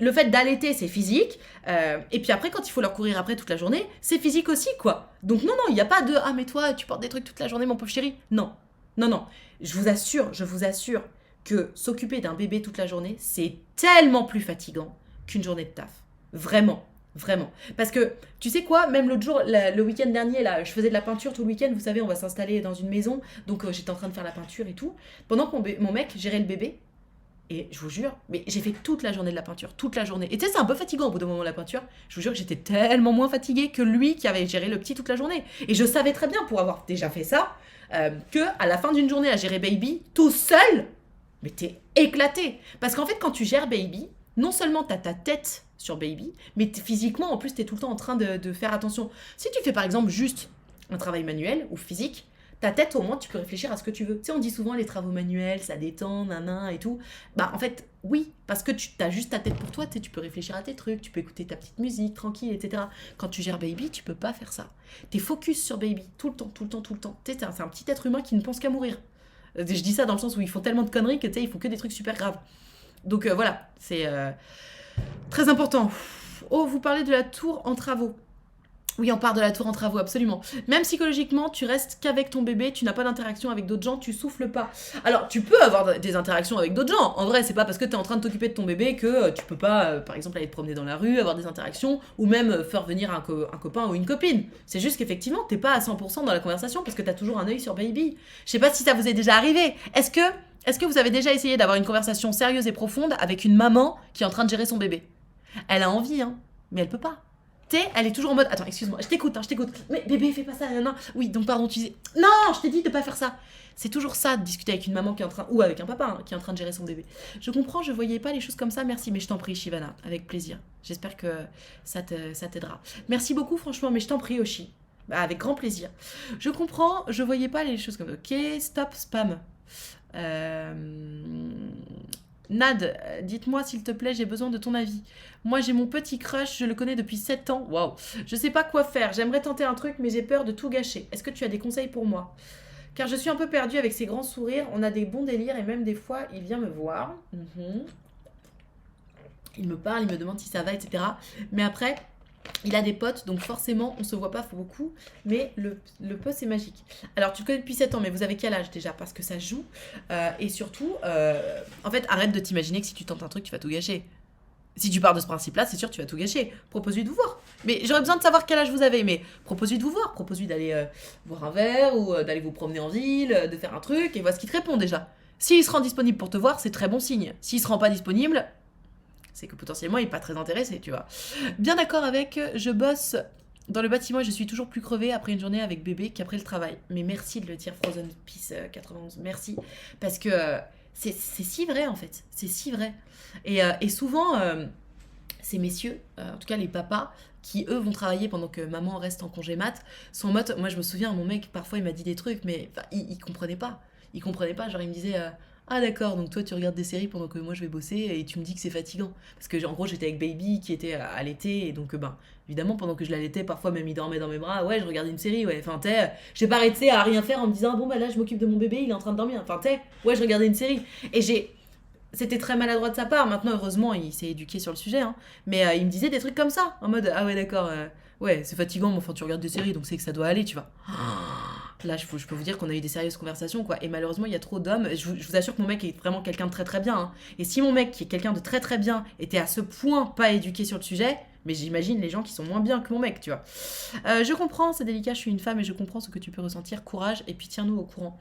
Le fait d'allaiter c'est physique, et puis après quand il faut leur courir après toute la journée, c'est physique aussi quoi. Donc non, il n'y a pas de ah mais toi tu portes des trucs toute la journée mon pauvre chéri. Non, non, je vous assure que s'occuper d'un bébé toute la journée c'est tellement plus fatigant qu'une journée de taf. Vraiment. Vraiment. Parce que, tu sais quoi, même l'autre jour, le week-end dernier, là, je faisais de la peinture tout le week-end. Vous savez, on va s'installer dans une maison. Donc, j'étais en train de faire la peinture et tout. Pendant que mon mec gérait le bébé. Et je vous jure, mais j'ai fait toute la journée de la peinture. Toute la journée. Et tu sais, c'est un peu fatigant au bout d'un moment la peinture. Je vous jure que j'étais tellement moins fatiguée que lui qui avait géré le petit toute la journée. Et je savais très bien, pour avoir déjà fait ça, que à la fin d'une journée à gérer baby, tout seul, mais t'es éclaté. Parce qu'en fait, quand tu gères baby, non seulement t'as ta tête sur baby, mais physiquement, en plus, t'es tout le temps en train de faire attention. Si tu fais par exemple juste un travail manuel ou physique, ta tête, au moins, tu peux réfléchir à ce que tu veux. Tu sais, on dit souvent les travaux manuels, ça détend, nanan et tout. Bah, en fait, oui, parce que tu as juste ta tête pour toi, tu peux réfléchir à tes trucs, tu peux écouter ta petite musique tranquille, etc. Quand tu gères baby, tu peux pas faire ça. T'es focus sur baby, tout le temps, tout le temps, tout le temps. Tu sais, c'est un petit être humain qui ne pense qu'à mourir. Je dis ça dans le sens où ils font tellement de conneries que, tu sais, ils font que des trucs super graves. Donc voilà, c'est très important. Oh, vous parlez de la tour en travaux. Oui, on part de la tour en travaux, absolument. Même psychologiquement, tu restes qu'avec ton bébé, tu n'as pas d'interaction avec d'autres gens, tu souffles pas. Alors, tu peux avoir des interactions avec d'autres gens. En vrai, c'est pas parce que tu es en train de t'occuper de ton bébé que tu peux pas, par exemple, aller te promener dans la rue, avoir des interactions, ou même faire venir un copain ou une copine. C'est juste qu'effectivement, t'es pas à 100% dans la conversation parce que tu as toujours un œil sur baby. Je sais pas si ça vous est déjà arrivé. Est-ce que vous avez déjà essayé d'avoir une conversation sérieuse et profonde avec une maman qui est en train de gérer son bébé? Elle a envie, hein, mais elle peut pas. Elle est toujours en mode attends, excuse-moi, je t'écoute. Mais bébé, fais pas ça, non. Oui, donc pardon, tu disais non, je t'ai dit de pas faire ça. C'est toujours ça de discuter avec une maman qui est en train, ou avec un papa qui est en train de gérer son bébé. Je comprends, je voyais pas les choses comme ça, merci, mais je t'en prie, Shivana, avec plaisir. J'espère que ça t'aidera. Merci beaucoup, franchement, mais je t'en prie, Oshi. Bah, avec grand plaisir. Je comprends, je voyais pas les choses comme ça. Ok, stop spam. Nad, dites-moi s'il te plaît, j'ai besoin de ton avis. Moi j'ai mon petit crush, je le connais depuis 7 ans. Waouh. Je sais pas quoi faire, j'aimerais tenter un truc mais j'ai peur de tout gâcher. Est-ce que tu as des conseils pour moi? Car je suis un peu perdue avec ses grands sourires, on a des bons délires et même des fois il vient me voir. Il me parle, il me demande si ça va, etc. Mais après, il a des potes, donc forcément, on se voit pas beaucoup, mais le peu, c'est magique. Alors, tu le connais depuis 7 ans, mais vous avez quel âge déjà? Parce que ça joue. Et surtout, en fait, arrête de t'imaginer que si tu tentes un truc, tu vas tout gâcher. Si tu pars de ce principe-là, c'est sûr que tu vas tout gâcher. Propose-lui de vous voir. Mais j'aurais besoin de savoir quel âge vous avez, mais propose-lui de vous voir. Propose-lui d'aller boire un verre ou d'aller vous promener en ville, de faire un truc, et vois ce qu'il te répond déjà. S'il se rend disponible pour te voir, c'est très bon signe. S'il se rend pas disponible, c'est que potentiellement il est pas très intéressé, tu vois. Bien d'accord avec, je bosse dans le bâtiment et je suis toujours plus crevée après une journée avec bébé qu'après le travail. Mais merci de le dire, Frozen Peace 91, merci. Parce que c'est si vrai en fait, c'est si vrai. Et souvent, ces messieurs, en tout cas les papas, qui eux vont travailler pendant que maman reste en congé mat, sont en mode, moi je me souviens, mon mec parfois il m'a dit des trucs, mais enfin, il comprenait pas. Il comprenait pas, genre il me disait, ah d'accord, donc toi tu regardes des séries pendant que moi je vais bosser et tu me dis que c'est fatigant. Parce que en gros j'étais avec Baby qui était à l'été et donc ben évidemment pendant que je l'allaitais, parfois même il dormait dans mes bras, ouais je regardais une série, ouais, enfin t'es, j'ai pas arrêté à rien faire en me disant bon bah là je m'occupe de mon bébé, il est en train de dormir, enfin t'es, ouais je regardais une série. Et c'était très maladroit de sa part. Maintenant, heureusement, il s'est éduqué sur le sujet. Hein. Mais il me disait des trucs comme ça. En mode, ah ouais, d'accord, ouais, c'est fatigant, mais enfin, tu regardes des séries, donc c'est que ça doit aller, tu vois. Là, je peux vous dire qu'on a eu des sérieuses conversations, quoi. Et malheureusement, il y a trop d'hommes. Je vous assure que mon mec est vraiment quelqu'un de très très bien. Hein. Et si mon mec, qui est quelqu'un de très très bien, était à ce point pas éduqué sur le sujet, mais j'imagine les gens qui sont moins bien que mon mec, tu vois. Je comprends, c'est délicat, je suis une femme et je comprends ce que tu peux ressentir. Courage, et puis tiens-nous au courant.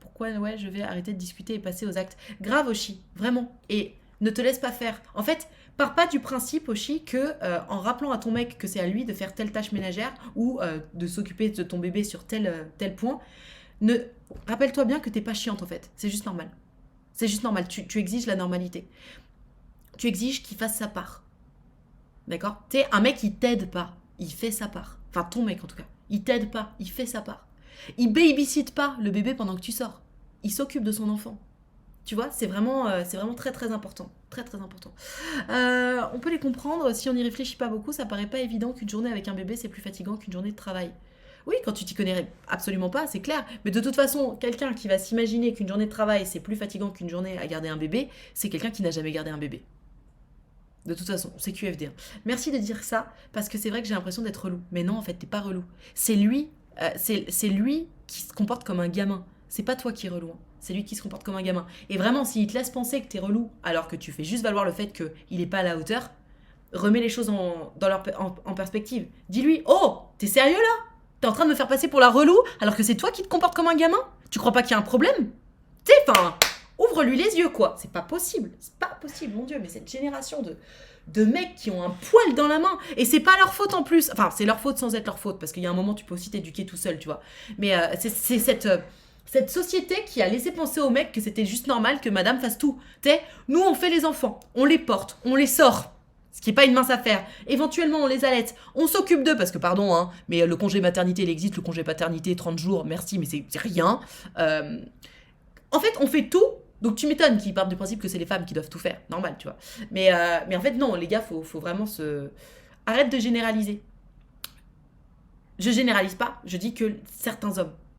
Pourquoi ouais je vais arrêter de discuter et passer aux actes. Grave Oshi, vraiment. Et ne te laisse pas faire. En fait, pars pas du principe Oshi que en rappelant à ton mec que c'est à lui de faire telle tâche ménagère ou de s'occuper de ton bébé sur tel point, ne rappelle-toi bien que t'es pas chiante en fait. C'est juste normal. C'est juste normal. Tu exiges la normalité. Tu exiges qu'il fasse sa part. D'accord? T'es un mec qui t'aide pas. Il fait sa part. Enfin ton mec en tout cas. Il t'aide pas. Il fait sa part. Il babysit pas le bébé pendant que tu sors. Il s'occupe de son enfant. Tu vois, c'est vraiment très très important. Très très important. On peut les comprendre, si on n'y réfléchit pas beaucoup, ça paraît pas évident qu'une journée avec un bébé c'est plus fatigant qu'une journée de travail. Oui, quand tu t'y connais absolument pas, c'est clair. Mais de toute façon, quelqu'un qui va s'imaginer qu'une journée de travail c'est plus fatigant qu'une journée à garder un bébé, c'est quelqu'un qui n'a jamais gardé un bébé. De toute façon, c'est QFD. Hein. Merci de dire ça, parce que c'est vrai que j'ai l'impression d'être relou. Mais non, en fait, t'es pas relou. C'est lui, c'est lui qui se comporte comme un gamin. C'est pas toi qui es relou. Hein. C'est lui qui se comporte comme un gamin. Et vraiment, s'il te laisse penser que t'es relou, alors que tu fais juste valoir le fait qu'il est pas à la hauteur, remets les choses en perspective. Dis-lui, oh, t'es sérieux là? T'es en train de me faire passer pour la relou, alors que c'est toi qui te comportes comme un gamin? Tu crois pas qu'il y a un problème? T'sais, enfin... Ouvre-lui les yeux, quoi. C'est pas possible. C'est pas possible, mon Dieu. Mais cette génération de mecs qui ont un poil dans la main. Et c'est pas leur faute en plus. Enfin, c'est leur faute sans être leur faute. Parce qu'il y a un moment, tu peux aussi t'éduquer tout seul, tu vois. Mais c'est cette société qui a laissé penser aux mecs que c'était juste normal que madame fasse tout. Nous, on fait les enfants. On les porte. On les sort. Ce qui n'est pas une mince affaire. Éventuellement, on les allaite. On s'occupe d'eux, parce que, pardon, hein, mais le congé maternité, il existe. Le congé paternité, 30 jours, merci, mais c'est rien. En fait, on fait tout. Donc tu m'étonnes qu'ils partent du principe que c'est les femmes qui doivent tout faire. Normal, tu vois. Mais en fait, non, les gars, faut vraiment se... Arrête de généraliser. Je généralise pas, je dis que certains hommes.